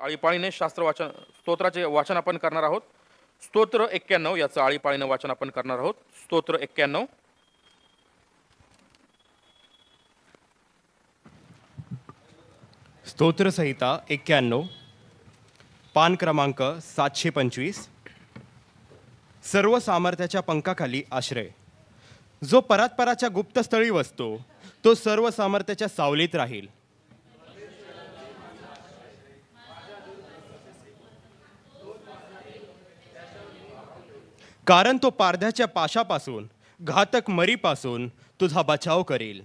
आळीपाळीने शास्त्र वाचन स्तोत्राचे वाचन आपण करणार आहोत. स्तोत्र 91 याचं आळीपाळीने वाचन आपण करणार आहोत. स्तोत्र 91. स्तोत्रसंहिता 91, पान क्रमांक 725. सर्व सामर्थ्याच्या पंखाखाली आश्रय. जो परात्पराच्या गुप्तस्थळी वसतो तो सर्व सामर्थ्याच्या सावलीत राहील. कारण तो पारध्याच्या पाशापासून घातक मरीपासून तुझा बचाव करेल.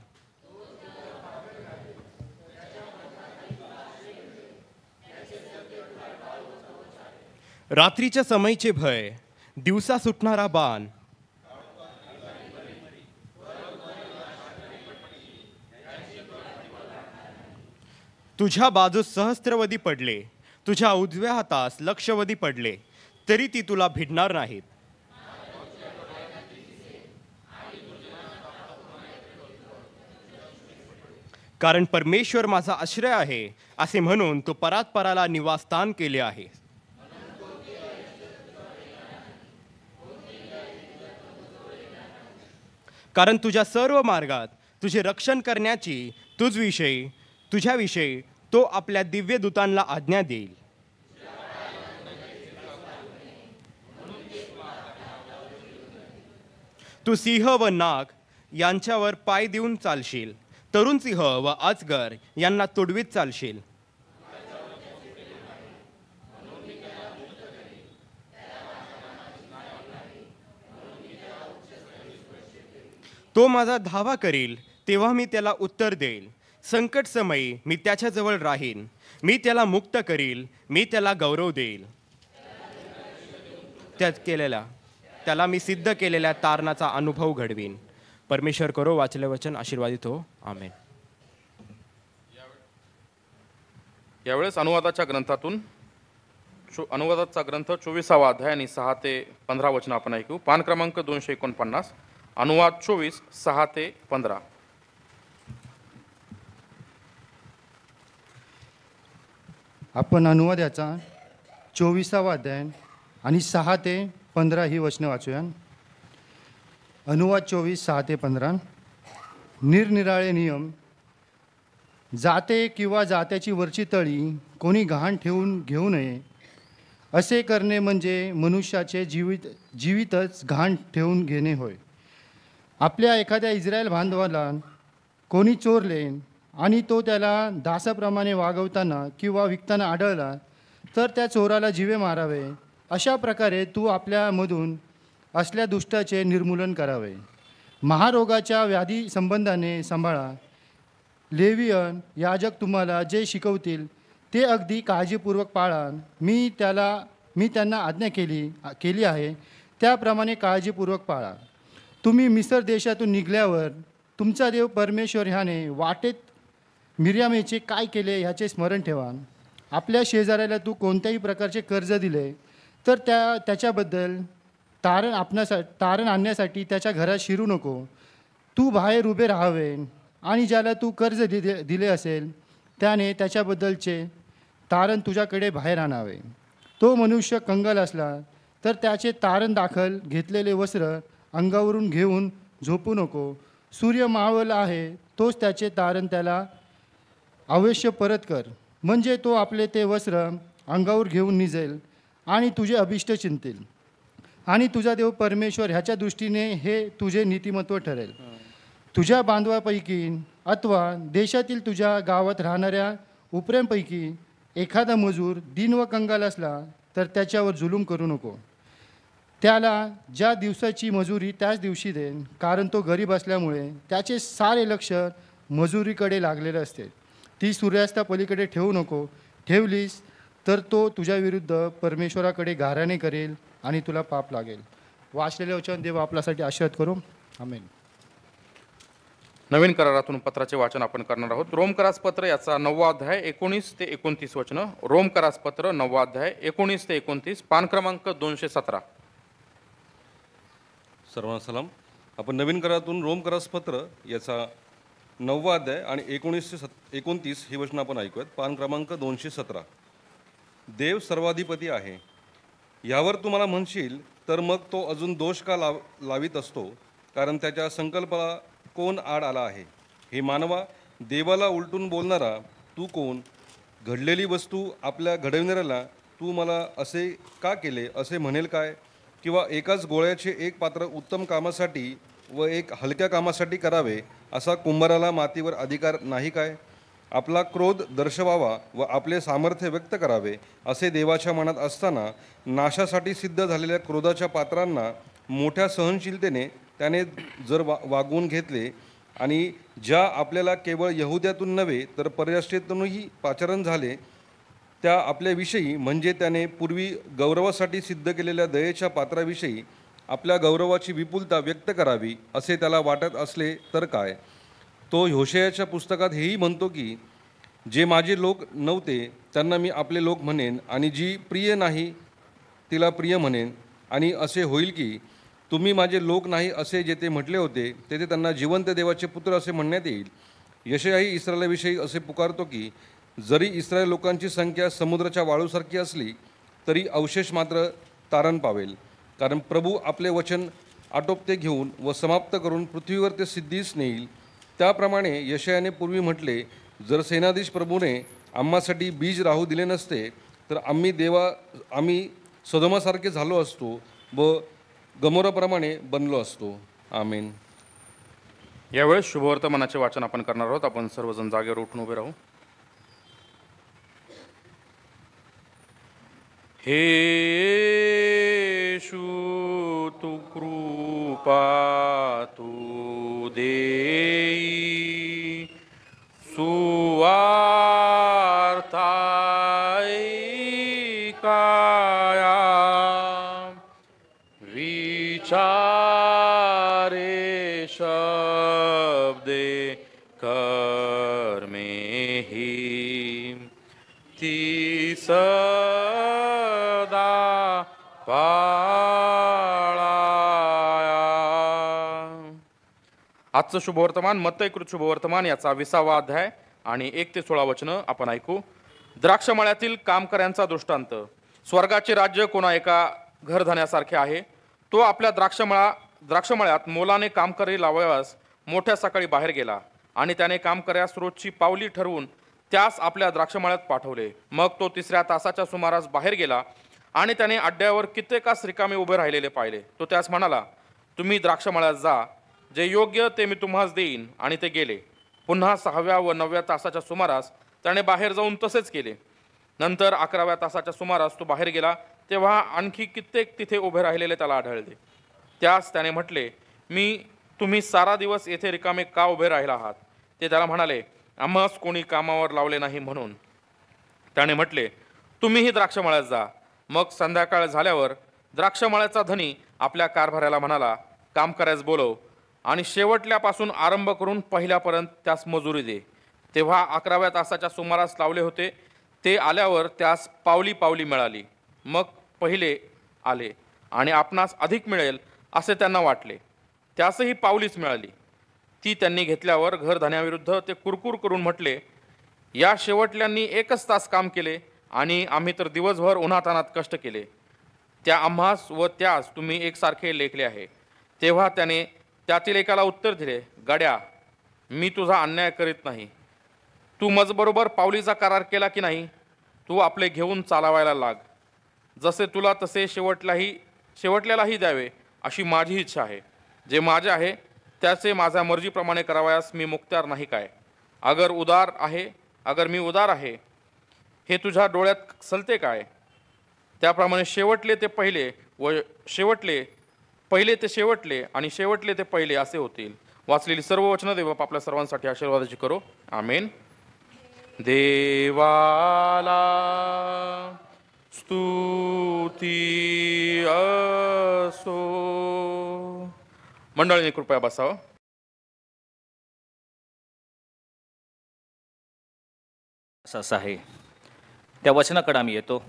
रात्रीच्या समयीचे भय, दिवसा सुटणारा बाण, तुझ्या बाजूस सहस्त्रवदी पडले, तुझ्या उजव्या हातास लक्षवदी पडले, तरी ती तुला भिडणार नाहीत. कारण परमेश्वर माझा आश्रय आहे असे म्हणून तो परात्पराला निवासस्थान केले आहे. कारण तुझ्या सर्व मार्गात तुझे रक्षण करण्याची तुझ्याविषयी तो आपल्या दिव्य दूतांना आज्ञा देईल. तू सिंह व नाग यांच्यावर पाय देऊन चालशील, तरुण सिंह व अजगर यांना तुडवीत चालशील. तो माझा धावा करील तेव्हा मी त्याला उत्तर देईल. संकट समयी मी त्याच्याजवळ राहीन. मी त्याला मुक्त करील, मी त्याला गौरव देईल. त्याला मी सिद्ध केलेल्या तारणाचा अनुभव घडवीन. परमेश्वर करो वाचले वचन आशीर्वादित हो. आमेन. यावेळेस अनुवादाचा ग्रंथ 24वा अध्याय आणि 6 ते 15 वचन आपण ऐकू. पान क्रमांक 249. अनुवाद 24, 6 ते 15. आपण अनुवादाचा 24वा अध्याय आणि 6 ते 15 ही वचनं वाचूया. अनुवाद 24, 6 ते 15. निरनिराळे नियम, जाते किंवा जात्याची वरची तळी कोणी गहाण ठेवून घेऊ नये. असे करणे म्हणजे मनुष्याचे जीवितच गहाण ठेवून घेणे होय. आपल्या एखाद्या इस्रायल बांधवाला कोणी चोरले आणि तो त्याला दासाप्रमाणे वागवताना किंवा विकताना आढळला तर त्या चोराला जीवे मारावे. अशा प्रकारे तू आपल्यामधून असल्या दुष्टाचे निर्मूलन करावे. महारोगाच्या व्याधी संबंधाने सांभाळा. लेवियन याजक तुम्हाला जे शिकवतील ते अगदी काळजीपूर्वक पाळा. मी त्यांना आज्ञा केली आहे त्याप्रमाणे काळजीपूर्वक पाळा. तुम्ही मिस्र देशातून निघाल्यावर तुमचा देव परमेश्वर ह्याने वाटेत मिर्यामेचे काय केले ह्याचे स्मरण ठेवा. आपल्या शेजाऱ्याला तू कोणत्याही प्रकारचे कर्ज दिले तर त्याच्याबद्दल तारण आणण्यासाठी त्याच्या घरात शिरू नको. तू बाहेर उभे राहावे आणि ज्याला तू कर्ज दिले असेल त्याने त्याच्याबद्दलचे तारण तुझ्याकडे बाहेर आणावे. तो मनुष्य कंगाल असला तर त्याचे तारण दाखल घेतलेले वस्त्र अंगावरून घेऊन झोपू नको. सूर्य मावळला आहे तोच त्याचे तारण त्याला अवश्य परत कर, म्हणजे तो आपले ते वस्त्र अंगावर घेऊन निजेल आणि तुझे अभिष्ट चिंतील. आणि तुझा देव परमेश्वर ह्याच्या दृष्टीने हे तुझे नीतिमत्व ठरेल. तुझ्या बांधवापैकी अथवा देशातील तुझ्या गावात राहणाऱ्या उपऱ्यांपैकी एखादा मजूर दीन व कंगाल असला तर त्याच्यावर जुलूम करू नको. त्याला ज्या दिवसाची मजुरी त्याच दिवशी दे, कारण तो गरीब असल्यामुळे त्याचे सारे लक्ष मजुरीकडे लागलेले असते. ती सूर्यास्तापलीकडे ठेवू नको. ठेवलीस तर तो तुझ्याविरुद्ध परमेश्वराकडे गाऱ्हाणे करेल आणि तुला पाप लागेल. वाचलेले वचन देव आपल्यासाठी आशीर्वाद करू. आमेन. नवीन करारातून पत्राचे वाचन आपण करणार आहोत. रोमकरास पत्र याचा 9वा अध्याय 19 ते 29 वचनं. रोमकरास पत्र 9वा अध्याय 19 ते 29, पान क्रमांक 217. सर्वांना सलाम. आपण नवीन करारातून रोमकरास पत्र याचा 9वा अध्याय आणि 19 ते 29 ही वचनं आपण ऐकूयात. पान क्रमांक 217. देव सर्वाधिपती आहे. यावर तू मला म्हणशील, तर मग तो अजून दोष का लावित असतो? कारण त्याच्या संकल्पाला कोण आड आला आहे? हे मानवा, देवाला उलटून बोलणारा तू कोण? घडलेली वस्तू आपल्या घडविणाऱ्याला तू मला असे का केले असे म्हणेल काय? किंवा एकाच गोळ्याचे एक पात्र उत्तम कामासाठी व एक हलक्या कामासाठी करावे असा कुंभाराला मातीवर अधिकार नाही काय? आपला क्रोध दर्शवावा व आपले सामर्थ्य व्यक्त करावे असे देवाच्या मनात असताना नाशासाठी सिद्ध झालेल्या क्रोधाच्या पात्रांना मोठ्या सहनशीलतेने त्याने जर वागवून घेतले आणि ज्या आपल्याला केवळ यहुद्यातून नव्हे तर परराष्ट्रीयतूनही पाचारण झाले त्या आपल्याविषयी म्हणजे त्याने पूर्वी गौरवासाठी सिद्ध केलेल्या दयेच्या पात्राविषयी आपल्या गौरवाची विपुलता व्यक्त करावी असे त्याला वाटत असले तर काय? तो होशेयाच्या पुस्तकात हेही म्हणतो की जे माझे लोक नव्हते त्यांना मी आपले लोक म्हणेन आणि जी प्रिय नाही तिला प्रिय म्हणेन. आणि असे होईल की तुम्ही माझे लोक नाही असे जेथे म्हटले होते तेथे त्यांना जिवंत देवाचे पुत्र असे म्हणण्यात येईल. यशायाही इस्रायलाविषयी असे पुकारतो की जरी इस्रायल लोकांची संख्या समुद्राच्या वाळूसारखी असली तरी अवशेष मात्र तारण पावेल. कारण प्रभू आपले वचन आटोपते घेऊन व समाप्त करून पृथ्वीवर ते सिद्धीस नेईल. त्याप्रमाणे यशायाने पूर्वी म्हटले, जर सेनाधीश प्रभूने आम्हासाठी बीज राहू दिले नसते तर आम्ही सदोमासारखे झालो असतो व गमोराप्रमाणे बनलो असतो. आमेन. यावेळेस शुभवर्तमानाचे वाचन आपण करणार आहोत. आपण सर्वजण जागेवर उठून उभे राहू. हे येशू तू कृपा तू देई सुवार्थाई काया विचारे शब्दे कर्मे ही ती सदा पाळाया. आजचं शुभवर्तमान मत्तयकृत शुभवर्तमान याचा 20वा अध्याय आणि 1 ते 16 वचनं आपण ऐकू. द्राक्षमळ्यातील कामकऱ्यांचा दृष्टांत. स्वर्गाचे राज्य कोणा एका घरधण्यासारखे आहे. तो आपल्या द्राक्षमळ्यात मोलाने कामकरी लावाव्यास मोठ्या सकाळी बाहेर गेला आणि त्याने कामकऱ्यास रोजची पावली ठरवून त्यास आपल्या द्राक्षमळ्यात पाठवले. मग तो 3ऱ्या तासाच्या सुमारास बाहेर गेला आणि त्याने अड्ड्यावर कित्येकास रिकामे उभे राहिलेले पाहिले. तो त्यास म्हणाला, तुम्ही द्राक्षमळ्यात जा, जे योग्य ते मी तुम्हास देईन. आणि ते गेले. पुन्हा 6व्या व 9व्या तासाच्या सुमारास त्याने बाहेर जाऊन तसेच केले. नंतर 11व्या तासाच्या सुमारास तो बाहेर गेला, तेव्हा आणखी कित्येक तिथे उभे राहिलेले त्याला आढळले. त्यास त्याने म्हटले, तुम्ही सारा दिवस येथे रिकामे का उभे राहिला आहात? ते त्याला म्हणाले, आम्हास कोणी कामावर लावले नाही म्हणून. त्याने म्हटले, तुम्हीही द्राक्षमळ्यात जा. मग संध्याकाळ झाल्यावर द्राक्षमळ्याचा धनी आपल्या कारभाऱ्याला म्हणाला, काम करायस बोलव आणि शेवटल्यापासून आरंभ करून पहिल्यापर्यंत त्यास मजुरी दे. तेव्हा 11व्या तासाच्या सुमारास लावले होते ते आल्यावर त्यास पावली पावली मिळाली. मग पहिले आले आणि आपणास अधिक मिळेल असे त्यांना वाटले. त्यासही पावलीच मिळाली. ती त्यांनी घेतल्यावर घरधण्याविरुद्ध ते कुरकुर करून म्हटले, या शेवटल्यांनी 1च तास काम केले आणि आम्ही तर दिवसभर उन्हातानात कष्ट केले. त्या आम्हास व त्यास तुम्ही एकसारखे लेखले आहे. तेव्हा त्याने त्यातील एकाला उत्तर दिले, गड्या, मी तुझा अन्याय करीत नाही. तू मजबरोबर पावलीचा करार केला की नाही? तू आपले घेऊन चालावायला लाग. जसे तुला तसे शेवटल्यालाही द्यावे अशी माझी इच्छा आहे. जे माझे आहे त्याचे माझ्या मर्जीप्रमाणे करावयास मी मुक्त्यार नाही काय? अगर मी उदार आहे हे तुझ्या डोळ्यात सलते काय? त्याप्रमाणे शेवटले ते पहिले व पहिले ते शेवटले आणि शेवटले ते पहिले असे होतील. वाचलेली सर्व वचनं देव आपल्या सर्वांसाठी आशीर्वादाची करो. आमेन. देवाला स्तुती असो. मंडळीने कृपया बसावं. असं आहे. त्या वचनाकडे आम्ही येतो.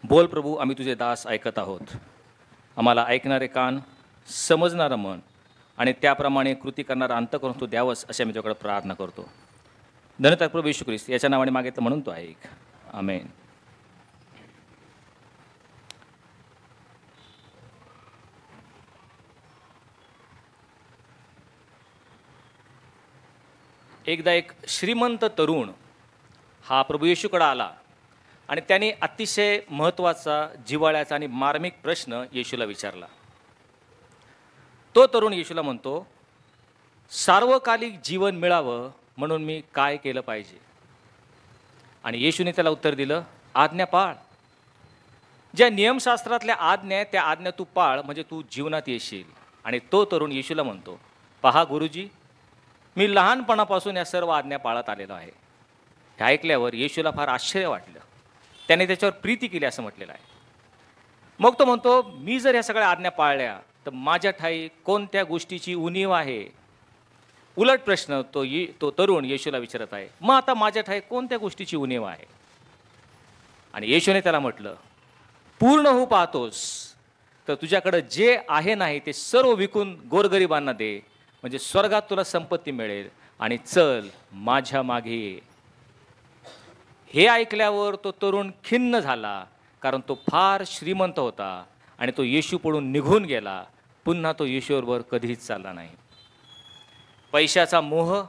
बोल प्रभू, आम्ही तुझे दास ऐकत आहोत. आम्हाला ऐकणारे कान, समजणारं मन आणि त्याप्रमाणे कृती करणारा अंतःकरण तू द्यावंस अशी आम्ही तुझ्याकडे प्रार्थना करतो. धन्यवाद प्रभू येशू ख्रिस्त याच्या नावाने मागितलं म्हणून तो ऐक. आमेन. एकदा एक श्रीमंत तरुण हा प्रभू येशूकडे आला आणि त्याने अतिशय महत्त्वाचा, जिव्हाळ्याचा आणि मार्मिक प्रश्न येशूला विचारला. तो तरुण येशूला म्हणतो, सार्वकालिक जीवन मिळावं म्हणून मी काय केलं पाहिजे? आणि येशूने त्याला उत्तर दिलं, आज्ञा पाळ. ज्या नियमशास्त्रातल्या आज्ञा त्या आज्ञा तू पाळ, म्हणजे तू जीवनात येशील. आणि तो तरुण येशूला म्हणतो, पहा गुरुजी, मी लहानपणापासून या सर्व आज्ञा पाळत आलेलो आहे. हे ऐकल्यावर येशूला फार आश्चर्य वाटलं. त्याने त्याच्यावर प्रीती केली असं म्हटलेलं आहे. मग तो म्हणतो, मी जर ह्या सगळ्या आज्ञा पाळल्या तर माझ्या ठाई कोणत्या गोष्टीची उणीव आहे? उलट प्रश्न तो तरुण येशूला विचारत आहे, मग आता माझ्या ठाई कोणत्या गोष्टीची उणीव आहे? आणि येशूने त्याला म्हटलं, पूर्ण होऊ पाहतोस तर तुझ्याकडं जे आहे नाही ते सर्व विकून गोरगरिबांना दे, म्हणजे स्वर्गात तुला संपत्ती मिळेल, आणि चल माझ्या मागे ये. हे ऐकल्यावर तो तरुण खिन्न झाला, कारण तो फार श्रीमंत होता आणि तो येशू पडून निघून गेला. पुन्हा तो येशूबरोबर कधीच चालला नाही. पैशाचा मोह,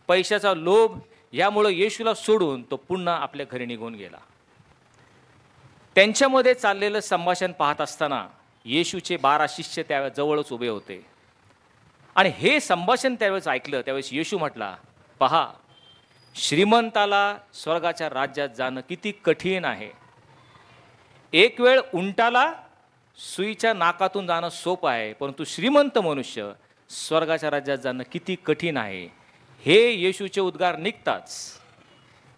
पैशाचा लोभ यामुळं येशूला सोडून तो पुन्हा आपल्या घरी निघून गेला. त्यांच्यामध्ये चाललेलं संभाषण पाहत असताना येशूचे 12 शिष्य त्या जवळच उभे होते. आणि हे संभाषण त्यावेळेस ऐकलं. त्यावेळेस येशू म्हटला, पहा, श्रीमंताला स्वर्गाच्या राज्यात जाणं किती कठीण आहे. एक वेळ उंटाला सुईच्या नाकातून जाणं सोपं आहे, परंतु श्रीमंत मनुष्य स्वर्गाच्या राज्यात जाणं किती कठीण आहे. हे येशूचे उद्गार निघताच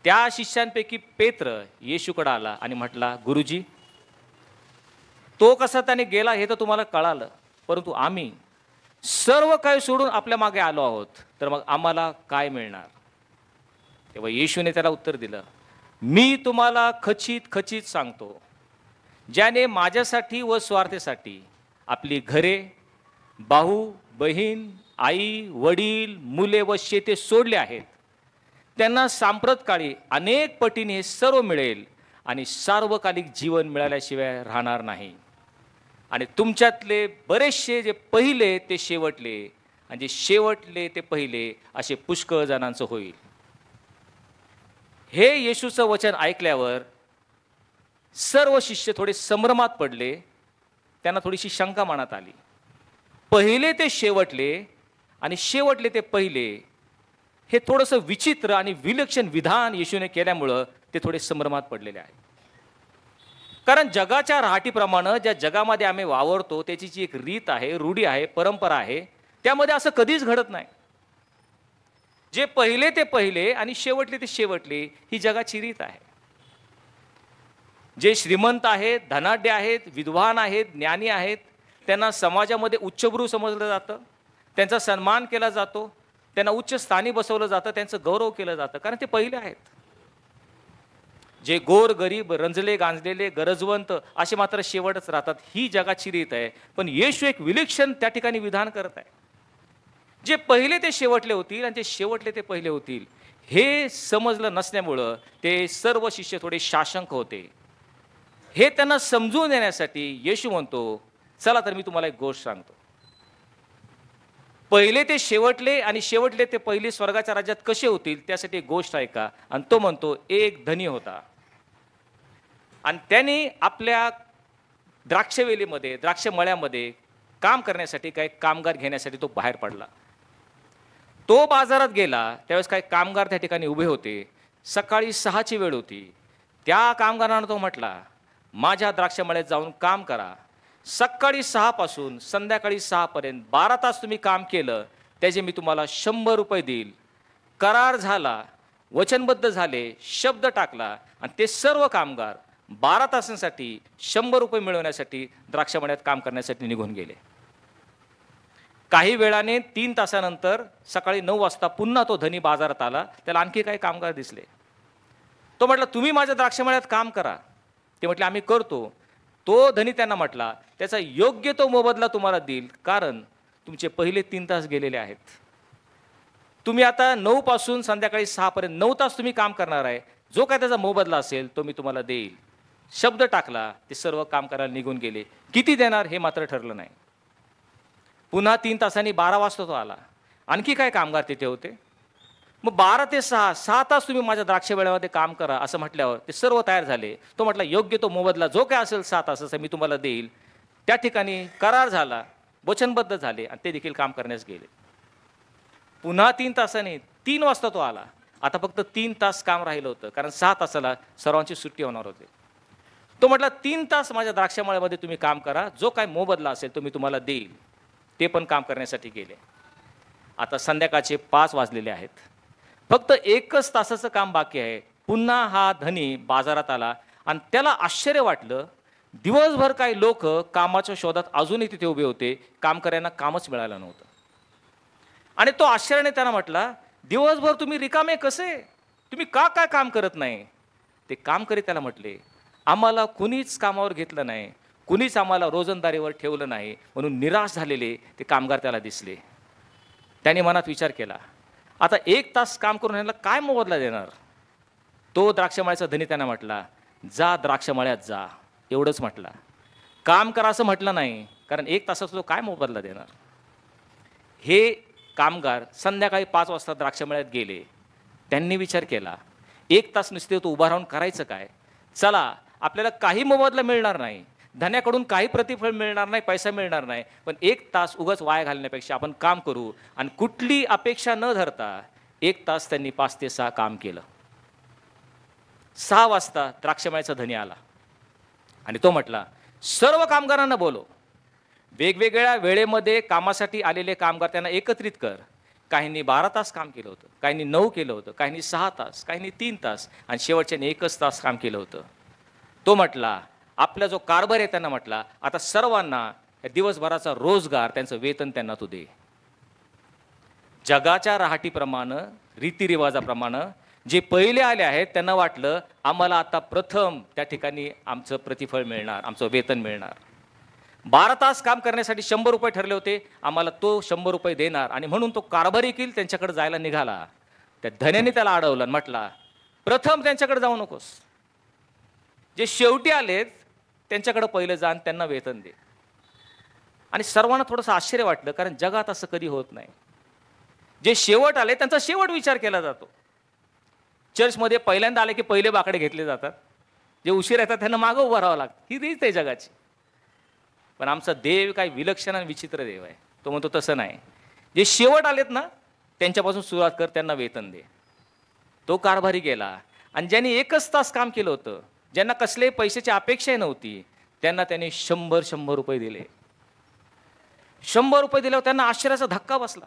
त्या शिष्यांपैकी पेत्र येशूकडे आला आणि म्हटला, गुरुजी, तो कसा त्याने गेला हे तर तुम्हाला कळालं, परंतु आम्ही सर्व काही सोडून आपल्या मागे आलो आहोत, तर मग आम्हाला काय मिळणार? तेव्हा येशूने त्याला उत्तर दिलं, मी तुम्हाला खचित खचित सांगतो, ज्याने माझ्यासाठी व स्वार्थेसाठी आपली घरे, भाऊ बहीण, आई वडील, मुले व शेते सोडले आहेत, त्यांना सांप्रतकाळी अनेक पटीने हे सर्व मिळेल आणि सार्वकालिक जीवन मिळाल्याशिवाय राहणार नाही. आणि तुमच्यातले बरेचसे जे पहिले ते शेवटले, आणि जे शेवटले ते पहिले, असे पुष्कळ जणांचं होईल. हे येशूचं वचन ऐकल्यावर सर्व शिष्य थोडे संभ्रमात पडले. त्यांना थोडीशी शंका मनात आली. पहिले ते शेवटले आणि शेवटले ते पहिले, हे थोडंसं विचित्र आणि विलक्षण विधान येशूने केल्यामुळं ते थोडे संभ्रमात पडलेले आहे. कारण जगाच्या राहाटीप्रमाणे ज्या जगामध्ये आम्ही वावरतो त्याची जी एक रीत आहे, रूढी आहे, परंपरा आहे, त्यामध्ये असं कधीच घडत नाही. जे पहिले ते पहिले आणि शेवटले ते शेवटले ही जगाची रीत आहे. जे श्रीमंत आहेत, धनाढ्य आहेत, विद्वान आहेत, ज्ञानी आहेत, त्यांना समाजामध्ये उच्चभ्रू समजलं जातं, त्यांचा सन्मान केला जातो, त्यांना उच्च स्थानी बसवलं जातं, त्यांचं गौरव केलं जातं, कारण ते पहिले आहेत. जे गोर गरीब, रंजले गांजलेले, गरजवंत असे मात्र शेवटच राहतात. ही जगाची रीत आहे. पण येशू एक विलक्षण त्या ठिकाणी विधान करत आहे. जे पहिले ते शेवटले होतील आणि जे शेवटले ते पहिले होतील, हे समजलं नसल्यामुळं ते सर्व शिष्य थोडे साशंक होते. हे त्यांना समजून देण्यासाठी येशू म्हणतो, चला तर मी तुम्हाला एक गोष्ट सांगतो. पहिले ते शेवटले आणि शेवटले ते पहिले स्वर्गाच्या राज्यात कसे होतील त्यासाठी एक गोष्ट ऐका. आणि तो म्हणतो, एक धनी होता आणि त्याने आपल्या द्राक्षवेलीमध्ये, द्राक्षमळ्यामध्ये काम करण्यासाठी काही कामगार घेण्यासाठी तो बाहेर पडला. तो बाजारात गेला त्यावेळेस काही कामगार त्या ठिकाणी उभे होते. सकाळी 6ची वेळ होती. त्या कामगारांना तो म्हटला, माझ्या द्राक्षमळ्यात जाऊन काम करा. सकाळी 6 पासून संध्याकाळी 6 पर्यंत 12 तास तुम्ही काम केलं, त्याचे मी तुम्हाला 100 रुपये देईल. करार झाला, वचनबद्ध झाले, शब्द टाकला आणि ते सर्व कामगार 12 तासांसाठी 100 रुपये मिळवण्यासाठी द्राक्षमळ्यात काम करण्यासाठी निघून गेले. काही वेळाने 3 तासानंतर सकाळी 9 वाजता पुन्हा तो धनी बाजारात आला. त्याला आणखी काही कामगार दिसले. तो म्हटला, तुम्ही माझ्या द्राक्षमळ्यात काम करा. ते म्हटले, आम्ही करतो. तो धनी त्यांना म्हटला, त्याचा योग्य तो मोबदला तुम्हाला देईल, कारण तुमचे पहिले 3 तास गेलेले आहेत. तुम्ही आता 9 पासून संध्याकाळी 6 पर्यंत 9 तास तुम्ही काम करणार आहे. जो काय त्याचा मोबदला असेल तो मी तुम्हाला देईल. शब्द टाकला. ते सर्व काम करायला निघून गेले. किती देणार हे मात्र ठरलं नाही. पुन्हा 3 तासांनी 12 वाजता तो आला. आणखी काय कामगार तिथे होते. मग 12 ते 6 तास तुम्ही माझ्या द्राक्ष वेळेमध्ये काम करा असं म्हटल्यावर ते सर्व तयार झाले. तो म्हटला योग्य तो मोबदला जो काय असेल 6 तासाचा मी तुम्हाला देईल. त्या ठिकाणी करार झाला, वचनबद्ध झाले आणि ते देखील काम करण्यास गेले. पुन्हा 3 तासाने 3 वाजता तो आला. आता फक्त 3 तास काम राहिलं होतं, कारण 6 तासाला सर्वांची सुट्टी होणार होती. तो म्हटला 3 तास माझ्या द्राक्षामळ्यामध्ये तुम्ही काम करा, जो काय मोबदला असेल तो मी तुम्हाला देईल. ते पण काम करण्यासाठी गेले. आता संध्याकाळचे 5 वाजलेले आहेत. फक्त 1च तासाचं काम बाकी आहे. पुन्हा हा धनी बाजारात आला आणि त्याला आश्चर्य वाटलं. दिवसभर काही लोक कामाच्या शोधात अजूनही तिथे उभे होते. कामकऱ्यांना कामच मिळालं नव्हतं. आणि तो आश्चर्याने त्यांना म्हटला, दिवसभर तुम्ही रिकामे कसे? तुम्ही का काय काम करत नाही? ते कामकरी त्याला म्हटले, आम्हाला कुणीच कामावर घेतलं नाही, कुणीच आम्हाला रोजंदारीवर ठेवलं नाही. म्हणून निराश झालेले ते कामगार त्याला दिसले. त्याने मनात विचार केला, आता 1 तास काम करून ह्याला काय मोबदला देणार? तो द्राक्षमळ्याचा धनी त्यांना म्हटला, जा द्राक्षमळ्यात जा, एवढंच म्हटला. काम करा असं म्हटलं नाही, कारण 1 तासाचा तो काय मोबदला देणार? हे कामगार संध्याकाळी 5 वाजता द्राक्षमळ्यात गेले. त्यांनी विचार केला, 1 तास नुसते तो उभा राहून करायचं काय? चला, आपल्याला काही मोबदला मिळणार नाही, धन्याकडून काही प्रतिफळ मिळणार नाही, पैसा मिळणार नाही, पण 1 तास उगाच वाया घालण्यापेक्षा आपण काम करू. आणि कुठली अपेक्षा न धरता 1 तास त्यांनी 5 ते 6 काम केलं. 6 वाजता द्राक्षमळ्याचा धनी आला आणि तो म्हटला, सर्व कामगारांना बोलव. वेगवेगळ्या वेळेमध्ये कामासाठी आलेले कामगार त्यांना एकत्रित कर. काहींनी 12 तास काम केलं होतं, काहींनी 9 केलं होतं, काहींनी 6 तास, काहींनी 3 तास आणि शेवटच्याने 1च तास काम केलं होतं. तो म्हटला, आपला जो कारभार आहे त्यांना म्हटला, आता सर्वांना दिवसभराचा रोजगार, त्यांचं वेतन त्यांना तू दे. जगाच्या राहाटीप्रमाणे, रीतिरिवाजाप्रमाणे जे पहिले आले आहेत त्यांना वाटलं, आम्हाला आता प्रथम त्या ठिकाणी आमचं प्रतिफळ मिळणार, आमचं वेतन मिळणार. 12 तास काम करण्यासाठी 100 रुपये ठरले होते, आम्हाला तो 100 रुपये देणार. आणि म्हणून तो कारभारी देखील त्यांच्याकडे जायला निघाला. त्या धन्याने त्याला अडवलं आणि म्हटला, प्रथम त्यांच्याकडे जाऊ नकोस, जे शेवटी आलेत त्यांच्याकडे पहिलं जा आणि त्यांना वेतन दे. आणि सर्वांना थोडंसं आश्चर्य वाटलं, कारण जगात असं कधी होत नाही. जे शेवट आले त्यांचा शेवट विचार केला जातो. चर्चमध्ये पहिल्यांदा आले की पहिले बाकडे घेतले जातात, जे उशीर येतात त्यांना मागं उभं राहावं लागतं. ही रीत आहे जगाची. पण आमचा देव काही विलक्षण आणि विचित्र देव आहे. तो म्हणतो तसं नाही, जे शेवट आलेत ना त्यांच्यापासून सुरुवात कर, त्यांना वेतन दे. तो कारभारी गेला आणि ज्यांनी 1च तास काम केलं होतं, ज्यांना कसले पैशाची अपेक्षा नव्हती, त्यांना त्यांनी 100 रुपये दिले. 100 रुपये दिल्यावर त्यांना आश्चर्याचा धक्का बसला.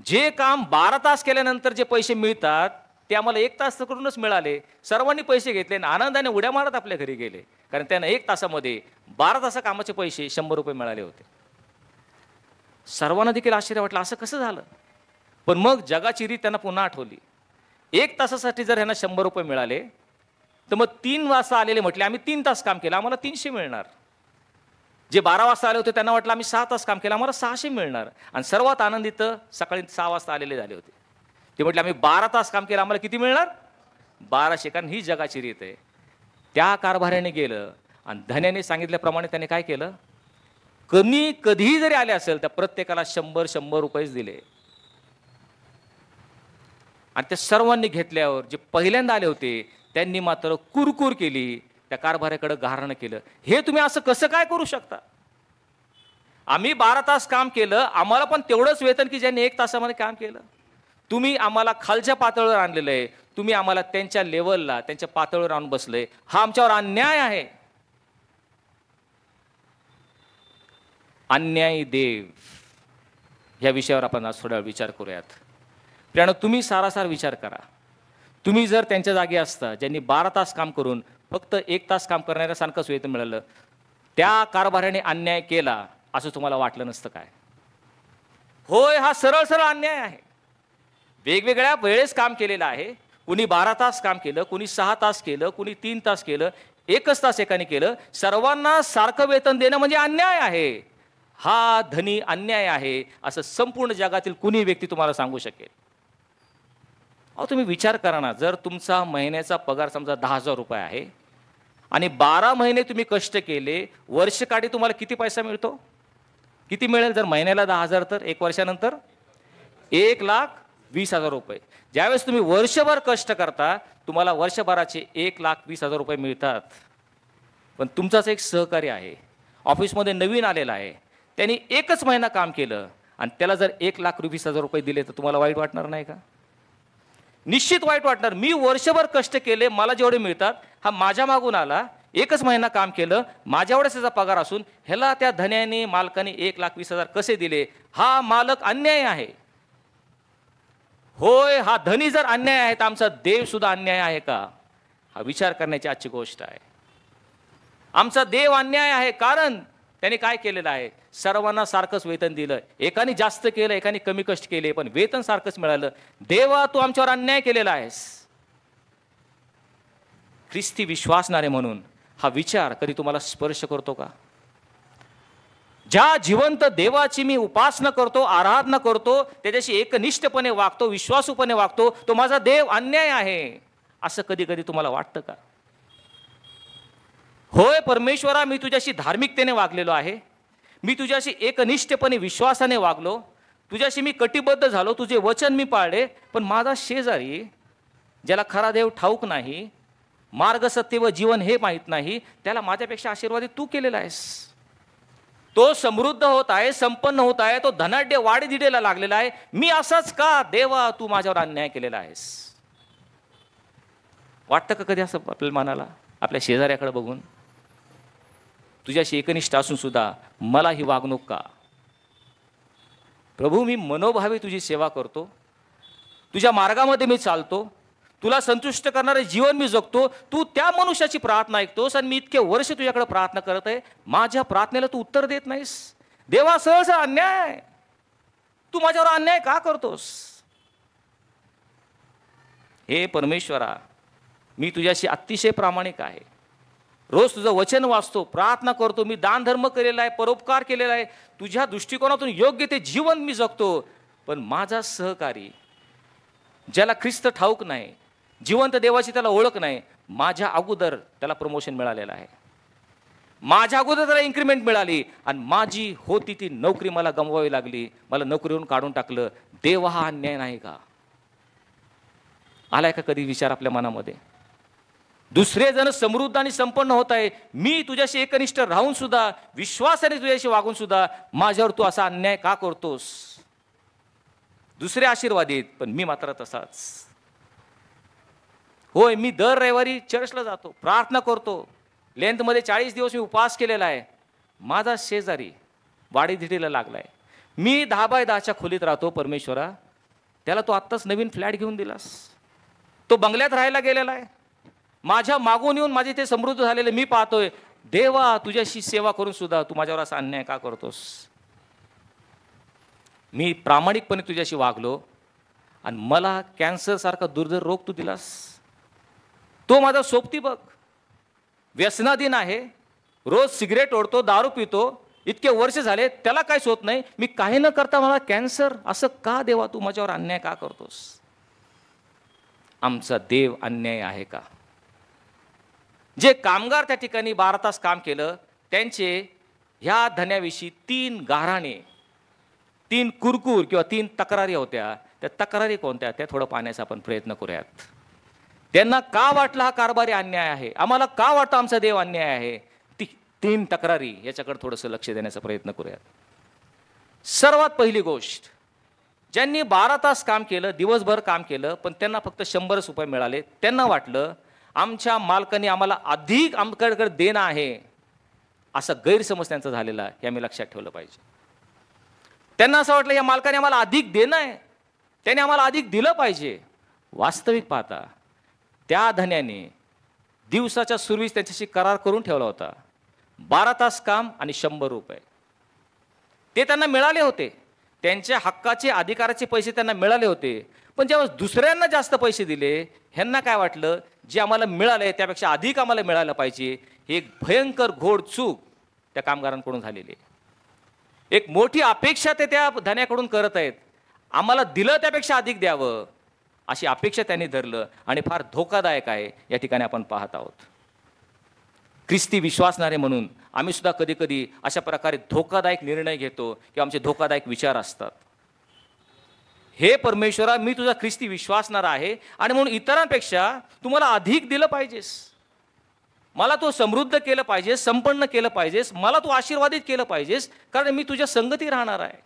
जे काम 12 तास केल्यानंतर जे पैसे मिळतात ते आम्हाला 1 तास करूनच मिळाले. सर्वांनी पैसे घेतले आणि आनंदाने उड्या मारत आपल्या घरी गेले, कारण त्यांना 1 तासामध्ये 12 तासा कामाचे पैसे 100 रुपये मिळाले होते. सर्वांना देखील आश्चर्य वाटलं, असं कसं झालं? पण मग जगाची रीत त्यांना पुन्हा आठवली. 1 तासासाठी जर ह्यांना 100 रुपये मिळाले, तर मग 3 वाजता आलेले म्हटले, आम्ही 3 तास काम केलं, आम्हाला 300 मिळणार. जे 12 वाजता आले होते त्यांना वाटलं, आम्ही 6 तास काम केलं, आम्हाला 600 मिळणार. आणि सर्वात आनंदित सकाळी 6 वाजता आलेले झाले होते. ते म्हटले, आम्ही 12 तास काम केलं, आम्हाला किती मिळणार? 1200. कारण ही जगाची रीत आहे. त्या कारभाऱ्याने गेलं आणि धन्याने सांगितल्याप्रमाणे त्याने काय केलं, कधीही जरी आले असेल तर प्रत्येकाला 100 रुपयेच दिले. आणि त्या सर्वांनी घेतल्यावर जे पहिल्यांदा आले होते त्यांनी मात्र कुरकुर केली, त्या कारभाऱ्याकडे गाऱ्हाणं केलं, हे तुम्ही असं कसं काय करू शकता? आम्ही 12 तास काम केलं, आम्हाला पण तेवढंच वेतन की ज्यांनी 1 तासामध्ये काम केलं. तुम्ही आम्हाला खालच्या पातळीवर आणलेलं आहे, तुम्ही आम्हाला त्यांच्या लेवलला, त्यांच्या पातळीवर आणून बसले. हा आमच्यावर अन्याय आहे. अन्यायी देव या विषयावर आपण आज थोडा विचार करूयात. प्रियानो, तुम्ही सारासार विचार करा. तुम्ही जर त्यांच्या जागी असता, ज्यांनी 12 तास काम करून फक्त 1 तास काम करणाऱ्यासारखंच वेतन मिळालं, त्या कारभाऱ्याने अन्याय केला असं तुम्हाला वाटलं नसतं काय? होय, हा सरळ सरळ अन्याय आहे. वेगवेगळ्या वेळेस काम केलेलं आहे. कुणी 12 तास काम केलं, कुणी 6 तास केलं, कुणी 3 तास केलं, 1च तास एकाने केलं. सर्वांना सारखं वेतन देणं म्हणजे अन्याय आहे. हा धनी अन्याय आहे असं संपूर्ण जगातील कुणी व्यक्ती तुम्हाला सांगू शकेल. अहो, तुम्ही विचार करा ना, जर तुमचा महिन्याचा पगार समजा 10,000 रुपये आहे आणि 12 महिने तुम्ही कष्ट केले, वर्षकाठी तुम्हाला किती पैसा मिळतो? किती मिळेल? जर महिन्याला 10,000 तर 1 वर्षानंतर 1,20,000 20,000 रुपये. ज्यावेळेस तुम्ही वर्षभर कष्ट करता तुम्हाला वर्षभराचे 1,20,000 रुपये मिळतात. पण तुमचाच एक सहकारी आहे, ऑफिसमध्ये नवीन आलेला आहे, त्यांनी 1च महिना काम केलं आणि त्याला जर 1,20,000 रुपये दिले तर तुम्हाला वाईट वाटणार नाही का? निश्चित वाईट वाटणार. मी वर्षभर कष्ट केले, मला जेवढे मिळतात, हा माझ्या मागून आला, 1च महिना काम केलं, माझ्या एवढाच त्याचा पगार असून ह्याला त्या धन्याने मालकाने 1,20,000 कसे दिले? हा मालक अन्याय आहे. होय, हा धनी जर अन्याय आहे तर आमचा देव सुद्धा अन्याय आहे का? हा विचार करण्याची आजची गोष्ट आहे. आमचा देव अन्याय आहे कारण त्याने काय केलेलं आहे? सर्वांना सारखंच वेतन दिलं. एकाने जास्त केलं, एकाने कमी कष्ट केले, पण वेतन सारखंच मिळालं. देवा, तू आमच्यावर अन्याय केलेला आहेस. ख्रिस्ती विश्वासणारे म्हणून हा विचार कधी तुम्हाला स्पर्श करतो का? ज्या जिवंत देवाची मी उपासना करतो, आराधना करतो, त्याच्याशी एकनिष्ठपणे वागतो, विश्वासूपणे वागतो, तो माझा देव अन्याय आहे असं कधी कधी तुम्हाला वाटतं का? होय परमेश्वरा, मी तुझ्याशी धार्मिकतेने वागलेलो आहे, मी तुझ्याशी एकनिष्ठपणे विश्वासाने वागलो, तुझ्याशी मी कटिबद्ध झालो, तुझे वचन मी पाळले, पण माझा शेजारी ज्याला खरा देव ठाऊक नाही, मार्ग सत्य व जीवन हे माहीत नाही, त्याला माझ्यापेक्षा आशीर्वादित तू केलेला आहेस. तो समृद्ध होत आहे, संपन्न होत आहे, तो धनाढ्य वाढीदिडेला लागलेला आहे. मी असाच का? देवा, तू माझ्यावर अन्याय केलेला आहेस. वाटतं का कधी असं आपल्या मनाला, आपल्या शेजाऱ्याकडे बघून? तुझ्याशी एकनिष्ठ असून सुद्धा मला ही वागणूक का? प्रभू, मी मनोभावे तुझी सेवा करतो, तुझ्या मार्गामध्ये मी चालतो, तुला संतुष्ट करणारे जीवन मी जगतो, तू त्या मनुष्याची प्रार्थना ऐकतोस आणि मी इतके वर्ष तुझ्याकडे प्रार्थना करत आहे, माझ्या प्रार्थनेला तू उत्तर देत नाहीस. देवा, सहसा अन्याय, तू माझ्यावर अन्याय का करतोस? हे परमेश्वरा, मी तुझ्याशी अतिशय प्रामाणिक आहे, रोज तुझं वचन वाचतो, प्रार्थना करतो, मी दानधर्म केलेला आहे, परोपकार केलेला आहे, तुझ्या दृष्टिकोनातून योग्य ते जीवन मी जगतो, पण माझा सहकारी ज्याला ख्रिस्त ठाऊक नाही, जिवंत देवाची त्याला ओळख नाही, माझ्या अगोदर त्याला प्रमोशन मिळालेलं आहे, माझ्या अगोदर त्याला इन्क्रीमेंट मिळाली आणि माझी होती ती नोकरी मला गमवावी लागली, मला नोकरीवरून काढून टाकलं. देव हा अन्याय नाही का? आलाय का कधी विचार आपल्या मनामध्ये? दुसरे जण समृद्ध आणि संपन्न होत आहे, मी तुझ्याशी एकनिष्ठ राहून सुद्धा, विश्वासाने तुझ्याशी वागून सुद्धा माझ्यावर तू असा अन्याय का करतोस? दुसरे आशीर्वादित, पण मी मात्र तसाच. होय, मी दर रविवारी चर्चला जातो, प्रार्थना करतो, लेंथमध्ये 40 दिवस मी उपवास केलेला आहे, माझा शेजारी वाढीदिडीला लागलाय, मी 10 बाय 10च्या खोलीत राहतो. परमेश्वरा, त्याला तू आत्ताच नवीन फ्लॅट घेऊन दिलास, तो बंगल्यात राहायला गेलेला आहे, माझ्या मागून येऊन माझे ते समृद्ध झालेले मी पाहतोय. देवा, तुझ्याशी सेवा करून सुद्धा तू माझ्यावर असा अन्याय का करतोस? मी प्रामाणिकपणे तुझ्याशी वागलो आणि मला कॅन्सरसारखा दुर्धर रोग तू दिलास. तो माझा सोबती बघ, व्यसनाधीन आहे, रोज सिगरेट ओढतो, दारू पितो, इतके वर्ष झाले त्याला काहीच होत नाही, मी काही न करता मला कॅन्सर. असं का देवा, तू माझ्यावर अन्याय का करतोस? आमचा देव अन्याय आहे का? जे कामगार त्या ठिकाणी 12 तास काम केलं, त्यांचे ह्या धन्याविषयी 3 गाऱ्हाणे, 3 कुरकुर किंवा 3 तक्रारी होत्या. त्या तक्रारी कोणत्या, त्या थोडं पाहण्याचा आपण प्रयत्न करूयात. त्यांना का वाटलं हा कारभारी अन्याय आहे, आम्हाला का वाटतं आमचा देव अन्याय आहे? 3 तक्रारी, याच्याकडे थोडंसं लक्ष देण्याचा प्रयत्न करूयात. सर्वात पहिली गोष्ट, ज्यांनी 12 तास काम केलं, दिवसभर काम केलं, पण त्यांना फक्त 100 रुपये मिळाले, त्यांना वाटलं आमच्या मालकाने आम्हाला अधिक आमच्याकडे देणं आहे, असा गैरसमज त्यांचा झालेला आहे, हे आम्ही लक्षात ठेवलं पाहिजे. त्यांना असं वाटलं या मालकाने आम्हाला अधिक देणं आहे, त्याने आम्हाला अधिक दिलं पाहिजे. वास्तविक पाहता त्या धन्याने दिवसाच्या सुरुवातीस त्यांच्याशी करार करून ठेवला होता, 12 तास काम आणि 100 रुपये ते त्यांना मिळाले होते. त्यांच्या हक्काचे, अधिकाराचे पैसे त्यांना मिळाले होते. पण जेव्हा दुसऱ्यांना जास्त पैसे दिले, ह्यांना काय वाटलं, जे आम्हाला मिळाले त्यापेक्षा अधिक आम्हाला मिळालं पाहिजे. ही एक भयंकर घोड चूक त्या कामगारांकडून झालेली आहे. एक मोठी अपेक्षा ते त्या धन्याकडून करत आहेत, आम्हाला दिलं त्यापेक्षा अधिक द्यावं अशी अपेक्षा त्यांनी धरलं, आणि फार धोकादायक आहे या ठिकाणी आपण पाहत आहोत. ख्रिस्ती विश्वासणारे म्हणून आम्ही सुद्धा कधी कधी अशा प्रकारे धोकादायक निर्णय घेतो किंवा आमचे धोकादायक विचार असतात. हे परमेश्वरा, मी तुझा ख्रिस्ती विश्वासणारा आहे आणि म्हणून इतरांपेक्षा तू मला अधिक दिलं पाहिजेस. मला तू समृद्ध केलं पाहिजेस, संपन्न केलं पाहिजेस, मला तू आशीर्वादित केलं पाहिजेस, कारण मी तुझ्या संगती राहणार आहे,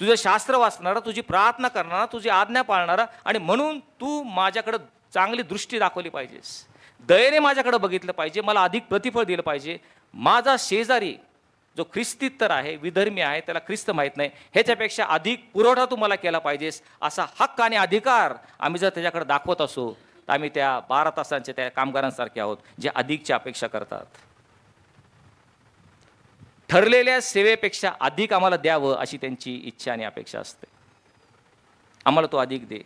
तुझं शास्त्र वाचणारा, तुझी प्रार्थना करणारा, तुझी आज्ञा पाळणारा. आणि म्हणून तू माझ्याकडे चांगली दृष्टी दाखवली पाहिजेस, दयेने माझ्याकडे बघितलं पाहिजे, मला अधिक प्रतिफळ दिलं पाहिजे. माझा शेजारी जो ख्रिस्तीत तर आहे, विधर्मी आहे, त्याला ख्रिस्त माहीत नाही, ह्याच्यापेक्षा अधिक पुरवठा तू मला केला पाहिजेस, असा हक्क आणि अधिकार आम्ही जर त्याच्याकडे दाखवत असो तर आम्ही त्या 12 तासांच्या त्या कामगारांसारखे आहोत, जे अधिकची अपेक्षा करतात. ठरलेल्या सेवेपेक्षा अधिक आम्हाला द्यावं अशी त्यांची इच्छा आणि अपेक्षा असते. आम्हाला तो अधिक दे.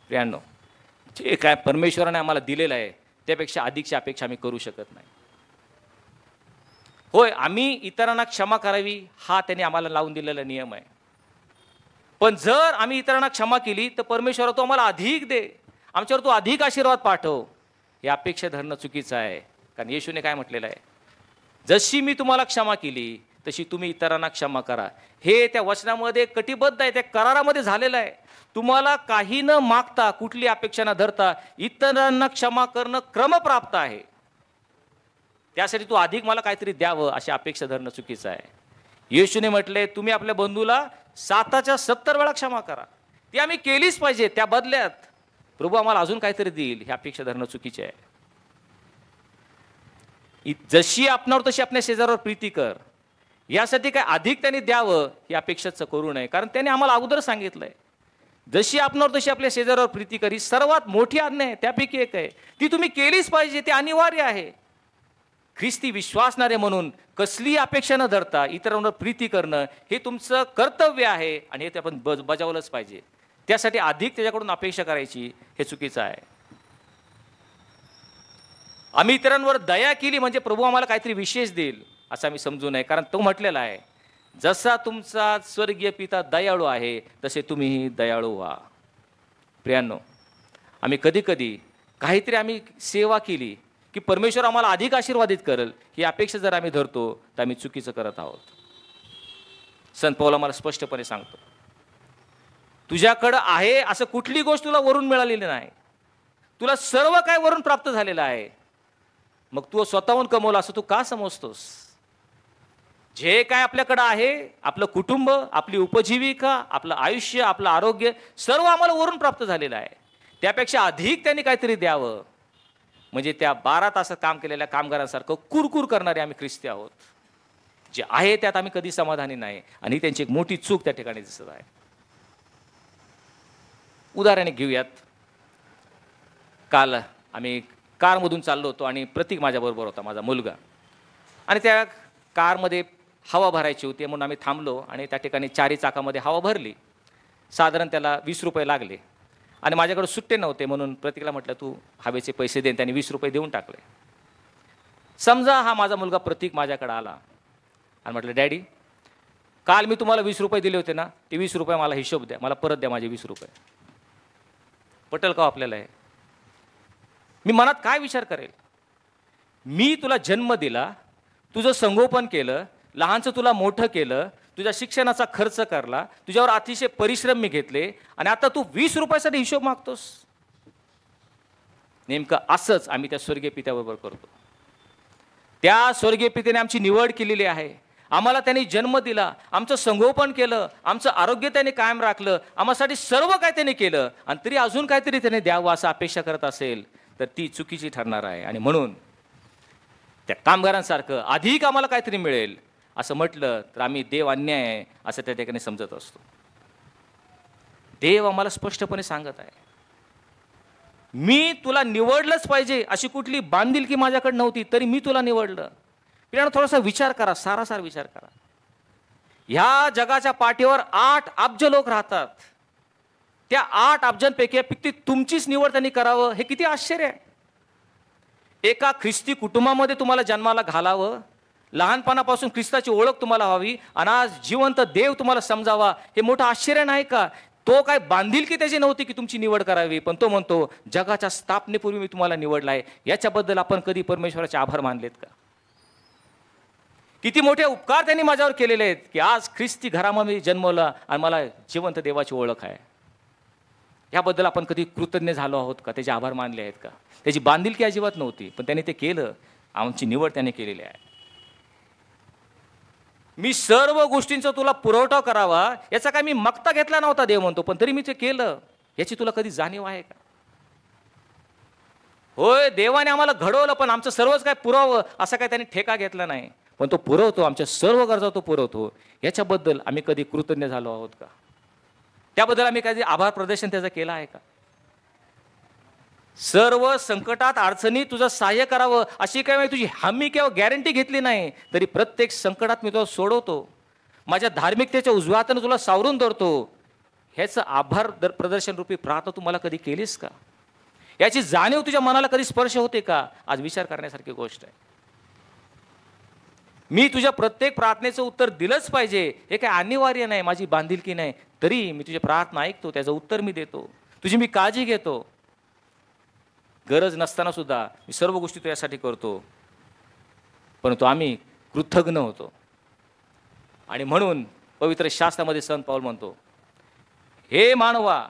प्रियांनो, जे काय परमेश्वराने आम्हाला दिलेलं आहे त्यापेक्षा अधिकची अपेक्षा आम्ही करू शकत नाही. होय, आम्ही इतरांना क्षमा करावी हा त्यांनी आम्हाला लावून दिलेला नियम आहे, पण जर आम्ही इतरांना क्षमा केली तर परमेश्वरा तो आम्हाला अधिक दे, आमच्यावर तो अधिक आशीर्वाद पाठव, ही अपेक्षा धरणं चुकीचं आहे. कारण येशूने काय म्हटलेलं आहे, जशी मी तुम्हाला क्षमा केली तशी तुम्ही इतरांना क्षमा करा. हे त्या वचनामध्ये कटिबद्ध आहे, त्या करारामध्ये झालेलं आहे. तुम्हाला काही न मागता, कुठली अपेक्षा न धरता इतरांना क्षमा करणं क्रमप्राप्त आहे. त्यासाठी तू अधिक मला काहीतरी द्यावं अशी अपेक्षा धरणं चुकीचं आहे. येशूने म्हटले, तुम्ही आपल्या बंधूला 7च्या 70 वेळा क्षमा करा. ती आम्ही केलीच पाहिजे. त्या बदल्यात प्रभू आम्हाला अजून काहीतरी देईल ही अपेक्षा धरणं चुकीचे आहे. जशी आपणावर तशी आपल्या शेजारावर प्रीती कर, यासाठी काय अधिक त्यांनी द्यावं ही अपेक्षाच करू नये. कारण त्यांनी आम्हाला अगोदर सांगितलंय, जशी आपणावर तशी आपल्या शेजारावर प्रीती करी, सर्वात मोठी आज्ञा आहे त्यापैकी एक आहे, ती तुम्ही केलीच पाहिजे, ते अनिवार्य आहे. ख्रिस्ती विश्वासणारे म्हणून कसलीही अपेक्षा न धरता इतरांवर प्रीती करणं हे तुमचं कर्तव्य आहे आणि हे ते आपण बजावलंच पाहिजे. त्यासाठी अधिक त्याच्याकडून अपेक्षा करायची हे चुकीचं आहे. आम्ही इतरांवर दया केली म्हणजे प्रभू आम्हाला काहीतरी विशेष देईल असं आम्ही समजू नये. कारण तो म्हटलेला आहे, जसा तुमचा स्वर्गीय पिता दयाळू आहे तसे तुम्हीही दयाळू व्हा. प्रियांनो, आम्ही कधी कधी काहीतरी आम्ही सेवा केली की परमेश्वर आम्हाला अधिक आशीर्वादित करेल ही अपेक्षा जर आम्ही धरतो तर आम्ही चुकीचं करत आहोत. संत पौल आम्हाला स्पष्टपणे सांगतो, तुझ्याकडं आहे असं कुठली गोष्ट तुला वरून मिळालेली नाही, तुला सर्व काय वरून प्राप्त झालेलं आहे. मग तू स्वतःहून कमवलं असं तू का समजतोस? जे काय आपल्याकडं आहे, आपलं कुटुंब, आपली उपजीविका, आपलं आयुष्य, आपलं आरोग्य, सर्व आम्हाला वरून प्राप्त झालेलं आहे. त्यापेक्षा अधिक त्यांनी काहीतरी द्यावं. म्हणजे त्या 12 तासात काम केलेल्या कामगारांसारखं कुरकुर करणारे आम्ही ख्रिस्ती आहोत. जे आहे त्यात आम्ही कधी समाधानी नाही आणि त्यांची एक मोठी चूक त्या ठिकाणी दिसत आहे. उदाहरण घेऊयात. काल आम्ही कारमधून चाललो होतो आणि प्रतीक माझ्याबरोबर होता, माझा मुलगा. आणि त्या कारमध्ये हवा भरायची होती म्हणून आम्ही थांबलो आणि त्या ठिकाणी 4ही चाकामध्ये हवा भरली. साधारण त्याला 20 रुपये लागले आणि माझ्याकडे सुट्टे नव्हते म्हणून प्रतीकला म्हटलं, तू हवेचे पैसे दे. त्याने 20 रुपये देऊन टाकले. समजा हा माझा मुलगा प्रतीक माझ्याकडे आला आणि म्हटलं, डॅडी काल मी तुम्हाला 20 रुपये दिले होते ना, ते 20 रुपये मला हिशोब द्या, मला परत द्या माझे 20 रुपये. पटेल का आपल्याला आहे? मी मनात काय विचार करेल? मी तुला जन्म दिला, तुझं संगोपन केलं, लहानचं तुला मोठं केलं, तुझ्या शिक्षणाचा खर्च करला, तुझ्यावर अतिशय परिश्रम मी घेतले आणि आता तू 20 रुपयासाठी हिशोब मागतोस. नेमकं असंच आम्ही त्या स्वर्गीय पित्याबरोबर करतो. त्या स्वर्गीय पित्याने आमची निवड केलेली आहे. आम्हाला त्यांनी जन्म दिला, आमचं संगोपन केलं, आमचं आरोग्य त्याने कायम राखलं, आम्हासाठी सर्व काय त्याने केलं आणि तरी अजून काहीतरी त्याने द्यावं असं अपेक्षा करत असेल तर ती चुकीची ठरणार आहे. आणि म्हणून त्या कामगारांसारखं अधिक आम्हाला काहीतरी मिळेल असं म्हटलं तर आम्ही देव अन्याय आहे असं त्या ठिकाणी समजत असतो. देव आम्हाला स्पष्टपणे सांगत आहे, मी तुला निवडलंच पाहिजे अशी कुठली बांधिलकी माझ्याकडे नव्हती तरी मी तुला निवडलं. पिढ्यानं थोडासा विचार करा, सारासार विचार करा. ह्या जगाच्या पाठीवर 8 अब्ज लोक राहतात. त्या 8 अब्जांपैकी फक्त तुमचीच निवड त्यांनी करावं हे किती आश्चर्य आहे. एका ख्रिस्ती कुटुंबामध्ये तुम्हाला जन्माला घालावं, लहानपणापासून ख्रिस्ताची ओळख तुम्हाला व्हावी आणि आज जिवंत देव तुम्हाला समजावा, हे मोठं आश्चर्य नाही का? तो काय बांधिलकी त्याची नव्हती की तुमची निवड करावी, पण तो म्हणतो जगाच्या स्थापनेपूर्वी मी तुम्हाला निवडला आहे. याच्याबद्दल आपण कधी परमेश्वराचे आभार मानलेत का? किती मोठे उपकार त्यांनी माझ्यावर केलेले आहेत की आज ख्रिस्ती घरामध्ये जन्मला आणि मला जिवंत देवाची ओळख आहे. याबद्दल आपण कधी कृतज्ञ झालो आहोत का? त्याचे आभार मानले आहेत का? त्याची बांधिलकी अजिबात नव्हती, पण त्यांनी ते केलं. आमची निवड त्याने केलेली आहे. मी सर्व गोष्टींचा तुला पुरवठा करावा याचा काय मी मक्ता घेतला नव्हता देव म्हणतो, पण तरी मी ते केलं. याची तुला कधी जाणीव आहे का? होय, देवाने आम्हाला घडवलं, पण आमचं सर्वच काय पुरवावं असा काय त्याने ठेका घेतला नाही, पण तो पुरवतो. आमच्या सर्व गरजा तो पुरवतो. याच्याबद्दल आम्ही कधी कृतज्ञ झालो आहोत का? त्याबद्दल आम्ही कधी आभार प्रदर्शन त्याचा केला आहे का? सर्व संकटात अडचणी तुझं सहाय्य करावं अशी काय तुझी हमी किंवा गॅरंटी घेतली नाही, तरी प्रत्येक संकटात मी तुला सोडवतो. माझ्या धार्मिकतेच्या उजवातानं तुला सावरून धरतो. ह्याचं आभार प्रदर्शन रूपी प्रार्थना तू मला कधी केलीस का? याची जाणीव तुझ्या मनाला कधी स्पर्श होते का? आज विचार करण्यासारखी गोष्ट आहे. मी तुझ्या प्रत्येक प्रार्थनेचं उत्तर दिलंच पाहिजे हे काय अनिवार्य नाही, माझी बांधिलकी नाही, तरी मी तुझी प्रार्थना ऐकतो, त्याचं उत्तर मी देतो, तुझी मी काळजी घेतो. गरज नसताना सुद्धा मी सर्व गोष्टी तुझ्यासाठी करतो, परंतु आम्ही कृतज्ञ होतो. आणि म्हणून पवित्र शास्त्रामध्ये संत पाऊल म्हणतो, हे मानवा,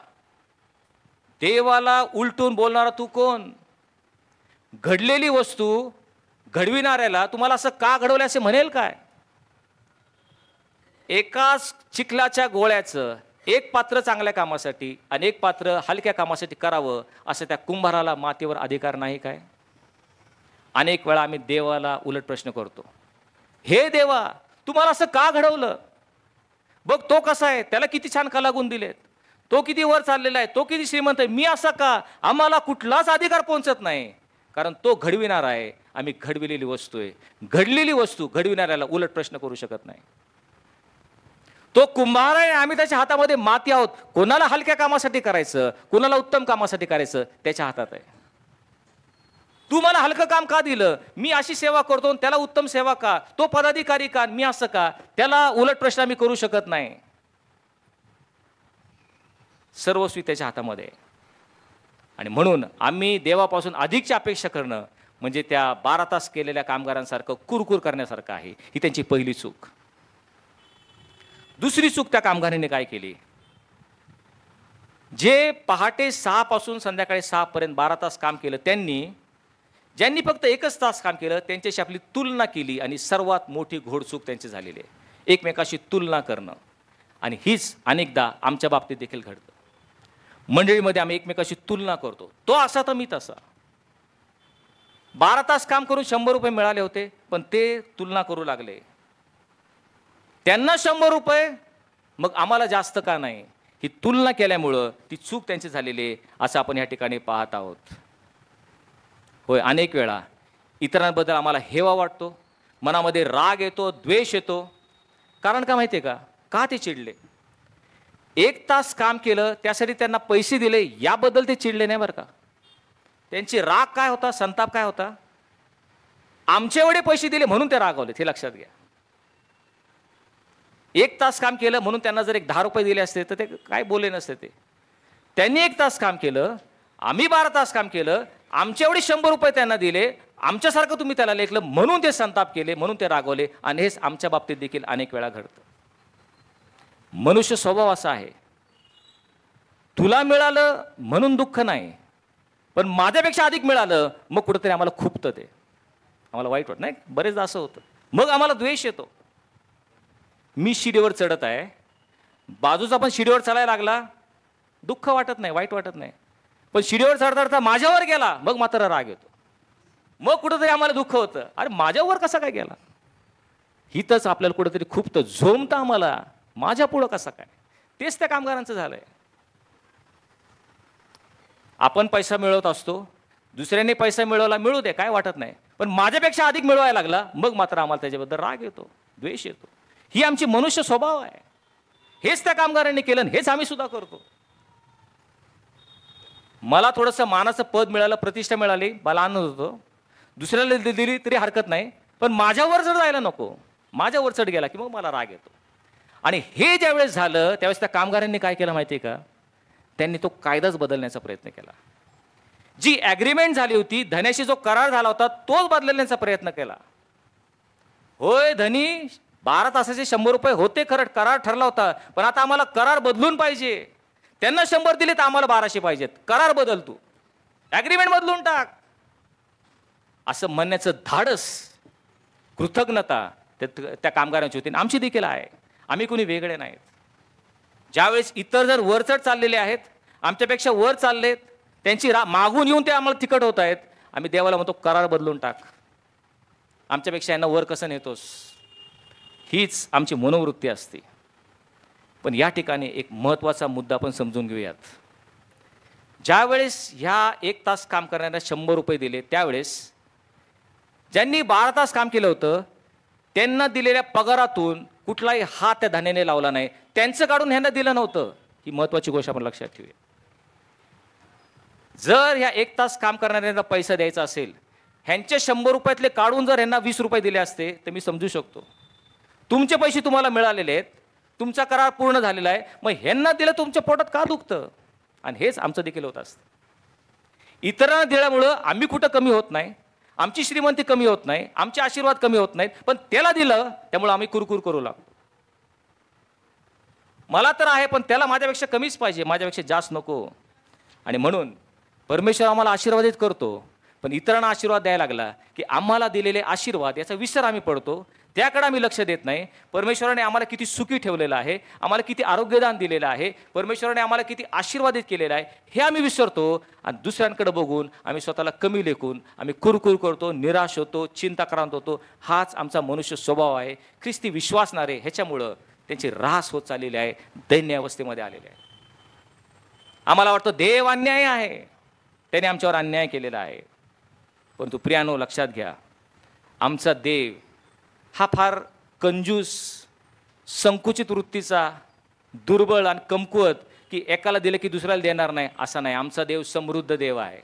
देवाला उलटून बोलणारा तू कोण? घडलेली वस्तू घडविणाऱ्याला तुम्हाला असं का घडवलं असे म्हणेल काय? एकाच चिखलाच्या गोळ्याचं एक पात्र चांगल्या कामासाठी आणि एक पात्र हलक्या कामासाठी करावं असं त्या कुंभाराला मातीवर अधिकार नाही काय? अनेक वेळा आम्ही देवाला उलट प्रश्न करतो, हे देवा तुम्हाला असं का घडवलं? बघ तो कसा आहे, त्याला किती छान कलागुण दिलेत, तो किती वर चाललेला आहे, तो किती श्रीमंत आहे, मी असा का? आम्हाला कुठलाच अधिकार पोहोचत नाही, कारण तो घडविणार आहे, आम्ही घडविलेली वस्तू आहे. घडलेली वस्तू घडविणाऱ्याला उलट प्रश्न करू शकत नाही. तो कुंभार आहे, आम्ही त्याच्या हातामध्ये माती आहोत. कोणाला हलक्या कामासाठी करायचं, कोणाला उत्तम कामासाठी करायचं त्याच्या हातात आहे. तू मला हलकं काम का दिलं? मी अशी सेवा करतो, त्याला उत्तम सेवा का? तो पदाधिकारी का? मी असं का? त्याला उलट प्रश्न आम्ही करू शकत नाही. सर्वस्वी त्याच्या हातामध्ये. आणि म्हणून आम्ही देवापासून अधिकची अपेक्षा करणं म्हणजे त्या 12 तास केलेल्या कामगारांसारखं कुरकुर करण्यासारखं आहे. ही त्यांची पहिली चूक. दुसरी चूक त्या कामगारांनी काय केली? जे पहाटे 6 पासून संध्याकाळी 6 पर्यंत 12 तास काम केलं, ज्यांनी फक्त 1च तास काम केलं त्यांच्याशी आपली तुलना केली आणि सर्वात मोठी घोडचूक त्यांची झालेली आहे. एकमेकाशी तुलना करणं. आणि हीच अनेकदा आमच्या बाबतीत देखील घडतं. मंडळीमध्ये आम्ही एकमेकाशी तुलना करतो, तो असा तर मी तसा. 12 तास काम करून 100 रुपये मिळाले होते, पण ते तुलना करू लागले. त्यांना 100 रुपये, मग आम्हाला जास्त का नाही? ही तुलना केल्यामुळं ती चूक त्यांची झालेली आहे असं आपण या ठिकाणी पाहत आहोत. होय, अनेक वेळा इतरांबद्दल आम्हाला हेवा वाटतो, मनामध्ये राग येतो, द्वेष येतो. कारण का माहिती आहे का? का ते चिडले? 1 तास काम केलं त्यासाठी त्यांना पैसे दिले याबद्दल ते चिडले नाही बरं का. त्यांची राग काय होता, संताप काय होता? आमचे एवढे पैसे दिले म्हणून ते रागवले. हे लक्षात घ्या. 1 तास काम केलं म्हणून त्यांना जर 10 रुपये दिले असते तर ते काय बोलले नसते. त्यांनी 1 तास काम केलं, आम्ही 12 तास काम केलं, आमचे एवढे 100 रुपये त्यांना दिले, आमच्यासारखं तुम्ही त्याला लेखलं म्हणून ते संताप केले, म्हणून ते रागवले. आणि हेच आमच्या बाबतीत देखील अनेक वेळा घडतं. मनुष्य स्वभाव असा आहे, तुला मिळालं म्हणून दुःख नाही, पण माझ्यापेक्षा अधिक मिळालं मग कुठंतरी आम्हाला खुपतं, ते आम्हाला वाईट वाटत नाही. बरेचदा असं होतं, मग आम्हाला द्वेष येतो. मी शिडीवर चढत आहे, बाजूचा पण शिडीवर चढायला लागला, दुःख वाटत नाही, वाईट वाटत नाही. पण शिडीवर चढता चढता माझ्यावर गेला, मग मात्र राग येतो. मग कुठंतरी आम्हाला दुःख होतं, अरे माझ्यावर कसा काय गेला? हितच आपल्याला कुठंतरी खुपतं, झोमतं आम्हाला, माझ्या पुढं कसा काय? तेच त्या कामगारांचं झालंय. आपण पैसा मिळवत असतो, दुसऱ्यांनी पैसा मिळवला, मिळू दे, काय वाटत नाही. पण माझ्यापेक्षा अधिक मिळवायला लागला, मग मात्र आम्हाला त्याच्याबद्दल राग येतो, द्वेष येतो. ही आमची मनुष्य स्वभाव आहे. हेच त्या कामगारांनी केलं, हेच आम्ही सुद्धा करतो. मला थोडंसं मानाचं पद मिळालं, प्रतिष्ठा मिळाली, मला आनंद होतो. दुसऱ्याला दिली तरी हरकत नाही, पण माझ्यावर चढ जायला नको. माझ्यावर चढ गेला की मग मला राग येतो. आणि हे ज्यावेळेस झालं त्यावेळेस त्या कामगारांनी काय केलं माहिती आहे का? त्यांनी तो कायदाच बदलण्याचा प्रयत्न केला. जी ॲग्रीमेंट झाली होती, धन्याशी जो करार झाला होता तोच बदलण्याचा प्रयत्न केला. होय धनी, 12 तासाचे 100 रुपये होते खरं, करार ठरला होता, पण आता आम्हाला करार बदलून पाहिजे. त्यांना 100 दिले तर आम्हाला 1200 पाहिजेत. करार बदल, तू ॲग्रीमेंट बदलून टाक. असं म्हणण्याचं धाडस, कृतज्ञता त्या कामगारांची होती. आमची देखील आहे. आम्ही कोणी वेगळे नाहीत. ज्यावेळेस इतर जर वरचढ चाललेले आहेत, आमच्यापेक्षा वर चाललेत, त्यांची मागून येऊन ते आम्हाला तिकट होत आहेत, आम्ही देवाला म्हणतो करार बदलून टाक. आमच्यापेक्षा यांना वर कसं नेतोस, हीच आमची मनोवृत्ती असते. पण या ठिकाणी एक महत्त्वाचा मुद्दा आपण समजून घेऊयात. ज्यावेळेस ह्या 1 तास काम करणाऱ्यांना 100 रुपये दिले, त्यावेळेस ज्यांनी 12 तास काम केलं होतं त्यांना दिलेल्या पगारातून कुठलाही हात त्या धान्याने लावला नाही. त्यांचं काढून ह्यांना दिलं नव्हतं. ही महत्त्वाची गोष्ट आपण लक्षात ठेवूया. जर ह्या 1 तास काम करणाऱ्यांना पैसा द्यायचा असेल, ह्यांचे 100 रुपयातले काढून जर ह्यांना 20 रुपये दिले असते तर मी समजू शकतो. तुमचे पैसे तुम्हाला मिळालेले आहेत, तुमचा करार पूर्ण झालेला आहे, मग ह्यांना दिलं तुमच्या पोटात का दुखतं? आणि हेच आमचं देखील होत असतं. इतरांना दिल्यामुळं आम्ही कुठं कमी होत नाही, आमची श्रीमंती कमी होत नाही, आमचे आशीर्वाद कमी होत नाहीत, पण त्याला दिलं त्यामुळे आम्ही कुरकुर करू लागतो. मला तर आहे पण त्याला माझ्यापेक्षा कमीच पाहिजे, माझ्यापेक्षा जास्त नको. आणि म्हणून परमेश्वर आम्हाला आशीर्वादित करतो, पण इतरांना आशीर्वाद द्यायला लागला की आम्हाला दिलेले आशीर्वाद याचा विसर आम्ही पडतो, त्याकडे आम्ही लक्ष देत नाही. परमेश्वराने आम्हाला किती सुखी ठेवलेलं आहे, आम्हाला किती आरोग्यदान दिलेलं आहे, परमेश्वराने आम्हाला किती आशीर्वादित केलेलं आहे, हे आम्ही विसरतो. आणि दुसऱ्यांकडे बघून आम्ही स्वतःला कमी लेखून आम्ही कुरकुर करतो, निराश होतो, चिंताक्रांत होतो. हाच आमचा मनुष्य स्वभाव आहे. ख्रिस्ती विश्वासणारे ह्याच्यामुळं त्यांची ऱ्हास होत चाललेली आहे, दैन्य अवस्थेमध्ये आलेले आहे. आम्हाला वाटतं देव अन्याय आहे, त्याने आमच्यावर अन्याय केलेला आहे. परंतु प्रियानो, लक्षात घ्या, आमचा देव हा फार कंजूस, संकुचित वृत्तीचा, दुर्बळ आणि कमकुवत, की एकाला दिलं की दुसऱ्याला देणार नाही असा नाही. आमचा देव समृद्ध देव आहे.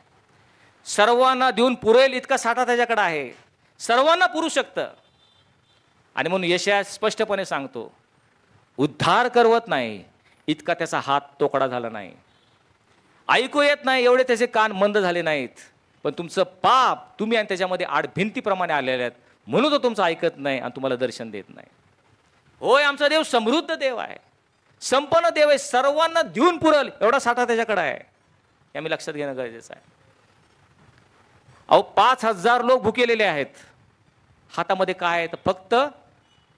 सर्वांना देऊन पुरेल इतका साठा त्याच्याकडे आहे, सर्वांना पुरू शकतं. आणि म्हणून यशाया स्पष्टपणे सांगतो, उद्धार करवत नाही इतका त्याचा हात तोकडा झाला नाही, ऐकू येत नाही एवढे त्याचे कान मंद झाले नाहीत, पण तुमचं पाप तुम्ही आणि त्याच्यामध्ये आडभिंतीप्रमाणे आलेले आहेत, म्हणून तो तुमचं ऐकत नाही आणि तुम्हाला दर्शन देत नाही. होय, आमचा देव समृद्ध देव आहे, संपन्न देव आहे, सर्वांना देऊन पुरल एवढा साठा त्याच्याकडे आहे. हे आम्ही लक्षात घेणं गरजेचं आहे. अहो, 5000 लोक भुकेलेले आहेत, हातामध्ये काय आहे तर फक्त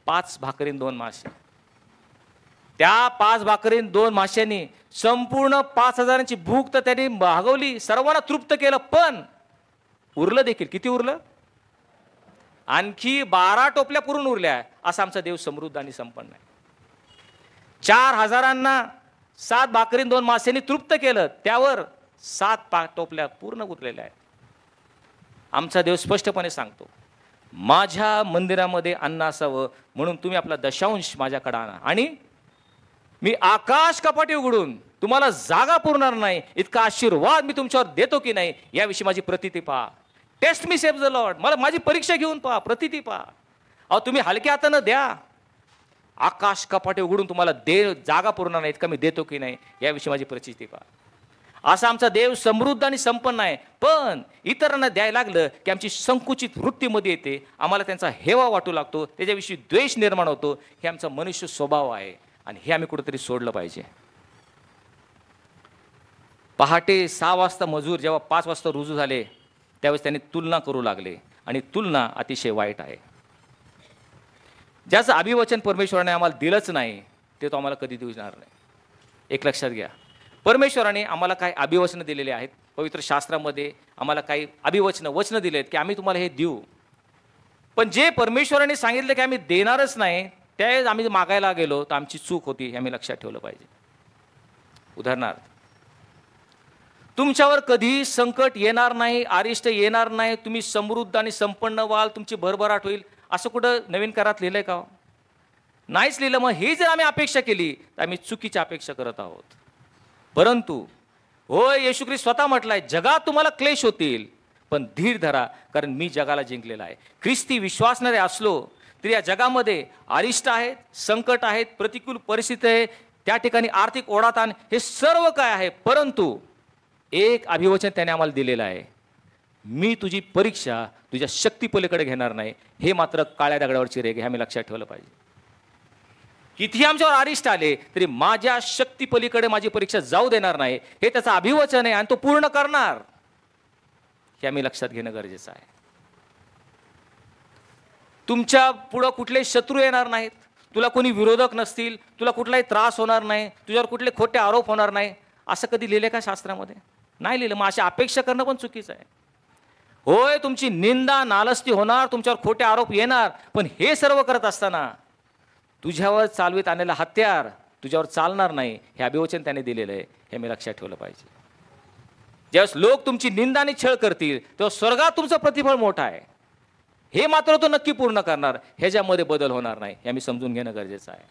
5 भाकरी 2 मासे. त्या 5 भाकरी 2 माशांनी संपूर्ण 5000ची भूक तर त्यांनी भागवली, सर्वांना तृप्त केलं, पण उरलं देखील. किती उरलं? आणखी 12 टोपल्या पुरून उरल्या. असा आमचा देव समृद्ध आणि संपन्न आहे. 4000 7 भाकरी 2 माशांनी तृप्त केलं, त्यावर 7 टोपल्या पूर्ण उरलेल्या आहेत. आमचा देव स्पष्टपणे सांगतो, माझ्या मंदिरामध्ये अन्न असावं म्हणून तुम्ही आपला दशांश माझ्याकडे आणा, आणि मी आकाश कपाटी उघडून तुम्हाला जागा पुरणार नाही इतका आशीर्वाद मी तुमच्यावर देतो की नाही, याविषयी माझी प्रतीती पहा. Test me save the lord. मला माझी परीक्षा घेऊन पहा, प्रतीती पहा. अहो, तुम्ही हलक्या हातानं द्या, आकाश कपाटे उघडून तुम्हाला जागा पुरणार नाही इतका मी देतो की नाही, याविषयी माझी प्रचिती पहा. असा आमचा देव समृद्ध आणि संपन्न आहे. पण इतरांना द्यायला लागलं की आमची संकुचित वृत्तीमध्ये येते, आम्हाला त्यांचा हेवा वाटू लागतो, त्याच्याविषयी द्वेष निर्माण होतो. हे आमचा मनुष्य स्वभाव आहे आणि हे आम्ही कुठेतरी सोडलं पाहिजे. पहाटे 6 वाजता मजूर जेव्हा 5 वाजता रुजू झाले, त्यावेळेस त्यांनी तुलना करू लागले, आणि तुलना अतिशय वाईट आहे. ज्याचं अभिवचन परमेश्वराने आम्हाला दिलंच नाही ते तो आम्हाला कधी देणार नाही. एक लक्षात घ्या, परमेश्वराने आम्हाला काही अभिवचनं दिलेले आहेत. पवित्र शास्त्रामध्ये आम्हाला काही वचनं दिले आहेत की आम्ही तुम्हाला हे देऊ, पण जे परमेश्वराने सांगितलं की आम्ही देणारच नाही, त्यावेळेस आम्ही मागायला गेलो तर आमची चूक होती, हे आम्ही लक्षात ठेवलं पाहिजे. उदाहरणार्थ, तुमच्यावर कधी संकट येणार नाही, अरिष्ट येणार नाही, तुम्ही समृद्ध आणि संपन्न व्हाल, तुमची भरभराट होईल, असं कुठं नवीन करारात लिहिलंय का? नाहीच लिहिलं. मग हे जर आम्ही अपेक्षा केली तर आम्ही चुकीची अपेक्षा करत आहोत. परंतु होय, येशू ख्रिस्त स्वतः म्हटलंय, जगात तुम्हाला क्लेश होतील, पण धीर धरा, कारण मी जगाला जिंकलेला आहे. ख्रिस्ती विश्वासणारे असलो तर या जगामध्ये अरिष्ट आहेत, संकट आहेत, प्रतिकूल परिस्थिती आहे, त्या ठिकाणी आर्थिक ओढाताण, हे सर्व काय आहे, परंतु एक अभिवचन त्याने आम्हाला दिलेलं आहे, मी तुझी परीक्षा तुझ्या शक्तीपलीकडे घेणार नाही, हे मात्र काळ्या दगडावरची रेघ, हे आम्ही लक्षात ठेवलं पाहिजे. कितीही आमच्यावर अरिष्ट आले तरी माझ्या शक्तीपलीकडे माझी परीक्षा जाऊ देणार नाही, हे त्याचं अभिवचन आहे आणि तो पूर्ण करणार, हे आम्ही लक्षात घेणं गरजेचं आहे. तुमच्या पुढं कुठले शत्रू येणार नाहीत, तुला कोणी विरोधक नसतील, तुला कुठलाही त्रास होणार नाही, तुझ्यावर कुठले खोटे आरोप होणार नाही, असं कधी लिहिले का शास्त्रामध्ये? नाही लिहिलं. मग अशी अपेक्षा करणं पण चुकीचं आहे. होय, तुमची निंदा नालस्ती होणार, तुमच्यावर खोटे आरोप येणार, पण हे सर्व करत असताना तुझ्यावर चालवीत आणलेला हत्यार तुझ्यावर चालणार नाही, हे अभिवचन त्याने दिलेलं आहे, हे मी लक्षात ठेवलं पाहिजे. ज्यावेळेस लोक तुमची निंदा आणि छळ करतील तेव्हा स्वर्गात तुमचं प्रतिफळ मोठं आहे, हे मात्र तो नक्की पूर्ण करणार, ह्याच्यामध्ये बदल होणार नाही, हे आम्ही समजून घेणं गरजेचं आहे.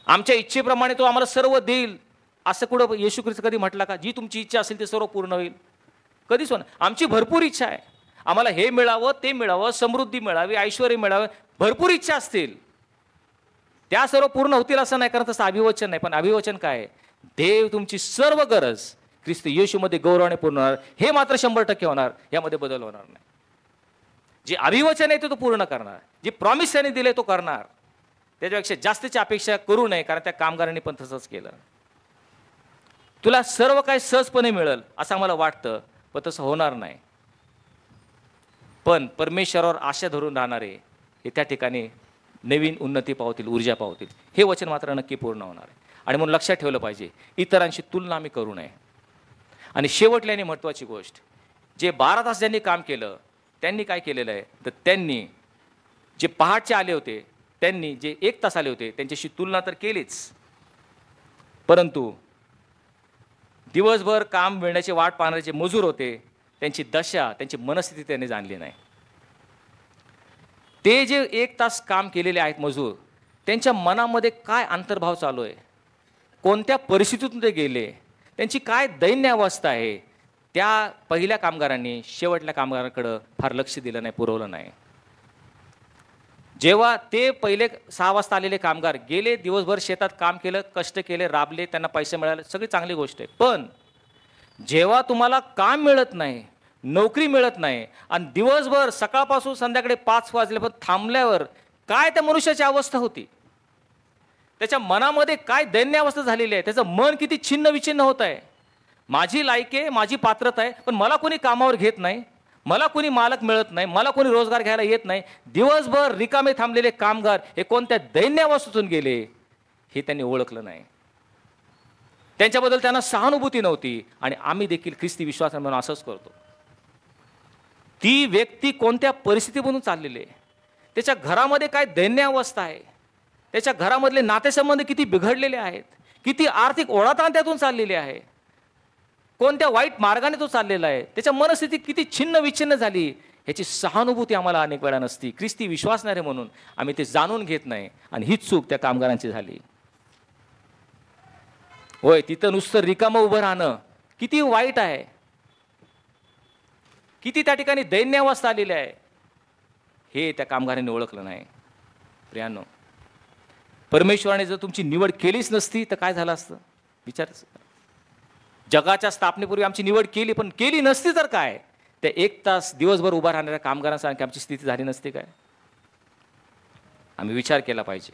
आमच्या इच्छेप्रमाणे तो आम्हाला सर्व देईल असं कुठं येशू ख्रिस्त कधी म्हटलं का? जी तुमची इच्छा असेल ते सर्व पूर्ण होईल, कधीच होणार. आमची भरपूर इच्छा आहे, आम्हाला हे मिळावं ते मिळावं, समृद्धी मिळावी, ऐश्वर मिळावं, भरपूर इच्छा असतील, त्या सर्व पूर्ण होतील असं नाही, कारण तसं अभिवचन नाही. पण अभिवचन काय आहे? देव तुमची सर्व गरज ख्रिस्त येशूमध्ये गौरवाने पूर्ण होणार, हे मात्र 100% होणार, यामध्ये बदल होणार नाही. जे अभिवचन आहे ते तो पूर्ण करणार, जे प्रॉमिस त्याने दिले तो करणार, त्याच्यापेक्षा जास्तीची अपेक्षा करू नये, कारण त्या कामगारांनी पण तसंच केलं. तुला सर्व काही सहजपणे मिळेल असं आम्हाला वाटतं, पण तसं होणार नाही. पण परमेश्वरावर आशा धरून राहणारे हे त्या ठिकाणी नवीन उन्नती पावतील, ऊर्जा पावतील, हे वचन मात्र नक्की पूर्ण होणार आहे. आणि म्हणून लक्षात ठेवलं पाहिजे, इतरांशी तुलना आम्ही करू नये. आणि शेवटल्याने महत्त्वाची गोष्ट, जे 12 तास ज्यांनी काम केलं त्यांनी काय केलेलं आहे, तर त्यांनी जे पहाटचे आले होते, त्यांनी जे 1 तास आले होते त्यांच्याशी तुलना तर केलीच, परंतु दिवसभर काम मिळण्याची वाट पाहणारे जे मजूर होते त्यांची दशा, त्यांची मनस्थिती त्यांनी जाणली नाही. ते जे 1 तास काम केलेले आहेत मजूर, त्यांच्या मनामध्ये काय अंतर्भाव चालू आहे, कोणत्या परिस्थितीतून ते गेले, त्यांची काय दैन्य अवस्था आहे, त्या पहिल्या कामगारांनी शेवटल्या कामगारांकडं फार लक्ष दिलं नाही, पुरवलं नाही. जेव्हा ते पहिले 6 वाजता आलेले कामगार गेले, दिवसभर शेतात काम केलं, कष्ट केले, राबले, त्यांना पैसे मिळाले, सगळी चांगली गोष्ट आहे. पण जेव्हा तुम्हाला काम मिळत नाही, नोकरी मिळत नाही आणि दिवसभर सकाळपासून संध्याकाळी 5 वाजले पण थांबल्यावर काय त्या मनुष्याची अवस्था होती, त्याच्या मनामध्ये काय दैन्य अवस्था झालेली आहे, त्याचं मन किती छिन्न विछिन्न होत आहे. माझी लायकी आहे, माझी पात्रता आहे, पण मला कोणी कामावर घेत नाही, मला कोणी मालक मिळत नाही, मला कोणी रोजगार घ्यायला येत नाही. दिवसभर रिकामे थांबलेले कामगार हे कोणत्या दैन्य अवस्थेतून गेले हे त्यांनी ओळखलं नाही. त्यांच्याबद्दल त्यांना सहानुभूती नव्हती. आणि आम्ही देखील ख्रिस्ती विश्वास म्हणून असंच करतो. ती व्यक्ती कोणत्या परिस्थितीमधून चाललेली आहे, त्याच्या घरामध्ये काय दैन्य अवस्था आहे, त्याच्या घरामधले नातेसंबंध किती बिघडलेले आहेत, किती आर्थिक ओढाताण त्यातून चाललेली आहे, कोणत्या वाईट मार्गाने तो चाललेला आहे, त्याच्या मनस्थिती किती छिन्न विच्छिन्न झाली, ह्याची सहानुभूती आम्हाला अनेक वेळा नसती. ख्रिस्ती विश्वासणारे म्हणून आम्ही ते जाणून घेत नाही, आणि हीच चूक त्या कामगारांची झाली. होय, तिथं नुसतं रिकामं उभं राहणं किती वाईट आहे, किती त्या ठिकाणी दैन्य अवस्था आलेली आहे, हे त्या कामगारांनी ओळखलं नाही. प्रियांनो, परमेश्वराने जर तुमची निवड केलीच नसती तर काय झालं असतं विचार. जगाच्या स्थापनेपूर्वी आमची निवड केली, पण केली नसती तर काय, त्या 1 तास दिवसभर उभा राहणाऱ्या कामगारांसारखी आमची स्थिती झाली नसती काय. आम्ही विचार केला पाहिजे.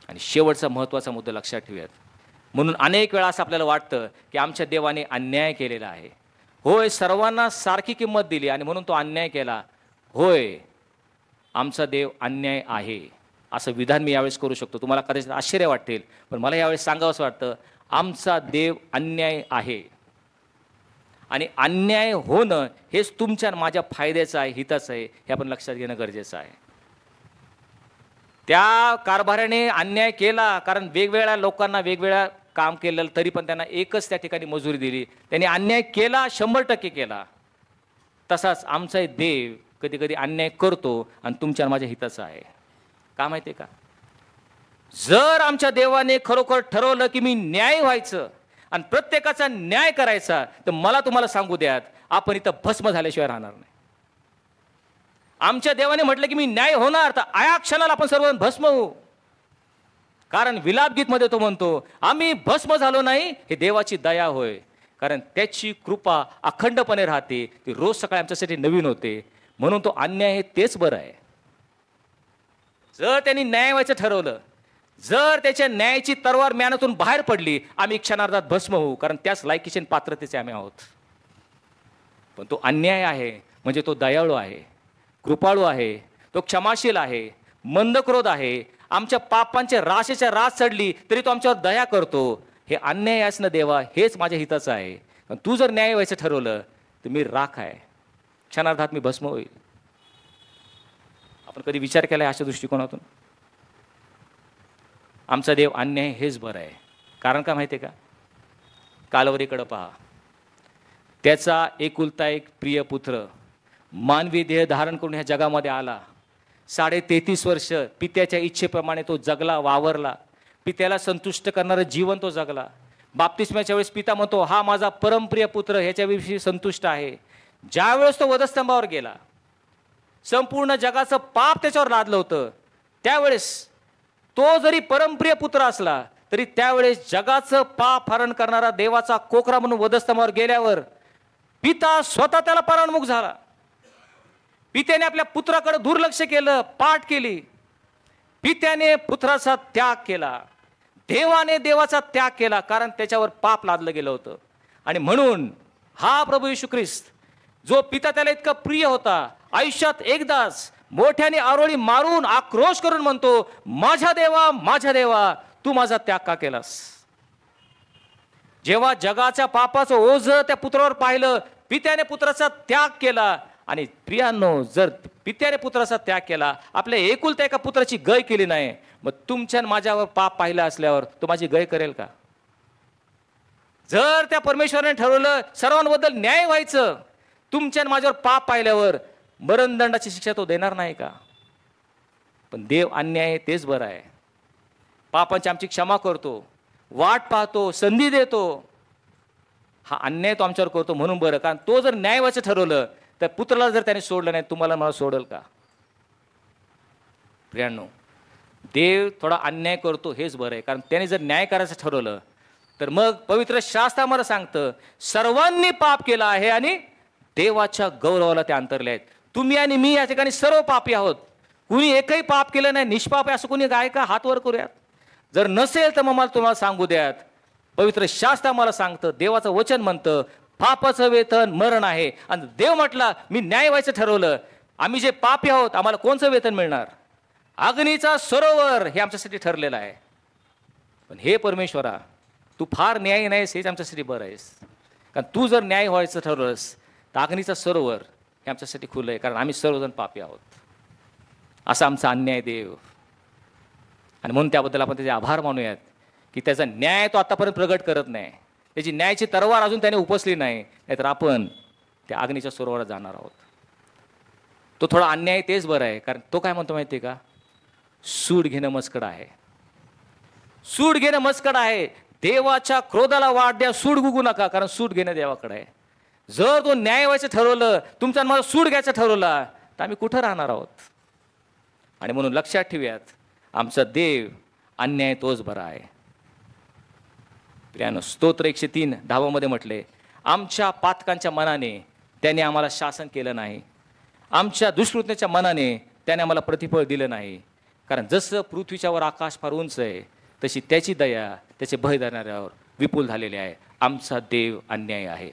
आणि शेवटचा महत्त्वाचा मुद्दा लक्षात ठेवूयात. म्हणून अनेक वेळा असं आपल्याला वाटतं की आमच्या देवाने अन्याय केलेला आहे. होय, सर्वांना सारखी किंमत दिली आणि म्हणून तो अन्याय केला. होय, आमचा देव अन्याय आहे असं विधान मी यावेळेस करू शकतो. तुम्हाला कदाचित आश्चर्य वाटेल, पण मला यावेळेस सांगावंसं वाटतं, आमचा देव अन्याय आहे. आणि अन्याय होणं हेच तुमच्या माझ्या फायद्याचं आहे, हिताचं आहे, हे आपण लक्षात घेणं गरजेचं आहे. त्या कारभाराने अन्याय केला, कारण वेगवेगळ्या लोकांना वेगवेगळ्या काम केलं तरी पण त्यांना एकच त्या ठिकाणी मजुरी दिली. त्यांनी अन्याय केला, 100% केला. तसाच आमचा देव कधी कधी अन्याय करतो आणि तुमच्या माझ्या हिताचं आहे. का माहिती आहे का? जर आमच्या देवाने खरोखर ठरवलं की मी न्याय व्हायचं आणि प्रत्येकाचा न्याय करायचा, तर मला तुम्हाला सांगू द्यात, आपण इथं भस्म झाल्याशिवाय राहणार नाही. आमच्या देवाने म्हटलं की मी न्याय होणार, तर आया क्षणाला आपण सर्व भस्म होऊ. कारण विलापगीतमध्ये तो म्हणतो, आम्ही भस्म झालो नाही, हे देवाची दया होय. कारण त्याची कृपा अखंडपणे राहते, ती रोज सकाळी आमच्यासाठी नवीन होते. म्हणून तो अन्याय आहे तेच बरं आहे. जर त्यांनी न्याय व्हायचं ठरवलं, जर त्याच्या न्यायाची तरवार म्यानातून बाहेर पडली, आम्ही क्षणार्धात भस्म होऊ, कारण त्याच लायकीचे आणि पात्रतेचे आम्ही आहोत. पण तो अन्याय आहे म्हणजे तो दयाळू आहे, कृपाळू आहे, तो क्षमाशील आहे, मंदक्रोध आहे. आमच्या पापांच्या राशेच्या रास चढली तरी तो आमच्यावर दया करतो. हे अन्याय असणं देवा, हेच माझ्या हिताचं आहे. पण तू जर न्याय व्हायचं ठरवलं तर मी राख आहे, क्षणार्धात मी भस्म होईल. आपण कधी विचार केला अशा दृष्टिकोनातून? आमचा देव अन्याय हेच बरं आहे. कारण का माहिती आहे का? कालवरीकडं पहा. त्याचा एकुलता एक प्रिय पुत्र मानवी देह धारण करून ह्या जगामध्ये आला. 33.5 वर्ष पित्याच्या इच्छेप्रमाणे तो जगला, वावरला. पित्याला संतुष्ट करणारं जीवन तो जगला. बाप्तिस्म्याच्या वेळेस पिता म्हणतो, हा माझा परमप्रिय पुत्र, ह्याच्याविषयी संतुष्ट आहे. ज्यावेळेस तो वधस्तंभावर गेला, संपूर्ण जगाचं पाप त्याच्यावर लादलं होतं, त्यावेळेस तो जरी परमप्रिय पुत्र असला तरी त्यावेळेस जगाचं पाप हरण करणारा देवाचा कोकरा म्हणून वधस्तंभावर गेल्यावर पिता स्वतः त्याला परान्मुख झाला. पित्याने आपल्या पुत्राकडे दुर्लक्ष केलं, पाठ केली. पित्याने पुत्राचा त्याग केला, देवाने देवाचा त्याग केला, कारण त्याच्यावर पाप लादलं गेलं होतं. आणि म्हणून हा प्रभू येशू ख्रिस्त, जो पिता त्याला इतका प्रिय होता, आयुष्यात एकदाच मोठ्याने आरोळी मारून आक्रोश करून म्हणतो, माझ्या देवा तू माझा त्याग का केलास? जेव्हा जगाच्या पापाचं ओझ त्या पुत्रावर पाहिलं, पित्याने पुत्राचा त्याग केला. आणि प्रियांनो, जर पित्याने पुत्राचा त्याग केला, आपल्या एकुलत्या एका पुत्राची गय केली नाही, मग तुमच्या माझ्यावर पाप पाहिलं असल्यावर तो माझी गय करेल का? जर त्या परमेश्वराने ठरवलं सर्वांबद्दल न्याय व्हायचं, तुमच्या माझ्यावर पाप पाहिल्यावर मरणदंडाची शिक्षा तो देणार नाही का? पण देव अन्याय तेच बरं आहे. पापांची आमची क्षमा करतो, वाट पाहतो, संधी देतो. हा अन्याय तो आमच्यावर करतो म्हणून बरं. कारण तो जर न्याय व्हायचं ठरवलं तर पुत्राला जर त्याने सोडलं नाही, तुम्हाला मला सोडेल का? प्रियांनो, देव थोडा अन्याय करतो हेच बरं आहे. कारण त्याने जर न्याय करायचं ठरवलं तर मग पवित्र शास्त्र आम्हाला सांगतं, सर्वांनी पाप केला आहे आणि देवाच्या गौरवाला ते अंतरले आहेत. तुम्ही आणि मी या ठिकाणी सर्व पापी आहोत. कुणी एकही पाप केलं नाही, निष्पाप आहे असं कुणी आहे का? हात वर करूयात. जर नसेल तर मग मला तुम्हाला सांगू द्यात. पवित्र शास्त्र आम्हाला सांगतं, देवाचं वचन म्हणतं, पापाचं वेतन मरण आहे. आणि देव म्हटला, मी न्याय व्हायचं ठरवलं, आम्ही जे पापी आहोत आम्हाला कोणचं वेतन मिळणार? अग्नीचा सरोवर हे आमच्यासाठी ठरलेलं आहे. पण हे परमेश्वरा, तू फार न्याय नाहीस, हेच आमच्यासाठी बरं आहेस. कारण तू जर न्याय व्हायचं ठरवलंस तर अग्नीचा सरोवर हे आमच्यासाठी खुलं आहे, कारण आम्ही सर्वजण पापी आहोत. असा आमचा अन्याय देव. आणि म्हणून त्याबद्दल आपण त्याचे आभार मानूयात की त्याचा न्याय तो आतापर्यंत प्रगट करत नाही, त्याची न्यायाची तरवार अजून त्याने उपसली नाही, नाहीतर आपण त्या अग्नीच्या सरोवरात जाणार आहोत. तो थोडा अन्याय तेच बरं आहे. कारण तो काय म्हणतो माहिती आहे का? सूड घेणं मस्कड आहे, सूड घेणं मस्कड आहे. देवाच्या क्रोधाला वाट द्या, सूड गुगू नका, कारण सूड घेणं देवाकडे आहे. जर तो न्याय व्हायचं ठरवलं, तुमचा मला सूड घ्यायचा ठरवला, तर आम्ही कुठं राहणार आहोत? आणि म्हणून लक्षात ठेवूयात, आमचा देव अन्याय तोच बरा आहे. प्रियानो, स्तोत्र 103 10 म्हटले, आमच्या पातकांच्या मनाने त्याने आम्हाला शासन केलं नाही, आमच्या दुष्कृत्याच्या मनाने त्याने आम्हाला प्रतिफळ दिलं नाही. कारण जसं पृथ्वीच्यावर आकाश फार उंच आहे, तशी त्याची दया त्याचे भय धरणाऱ्यावर विपुल झालेली आहे. आमचा देव अन्याय आहे.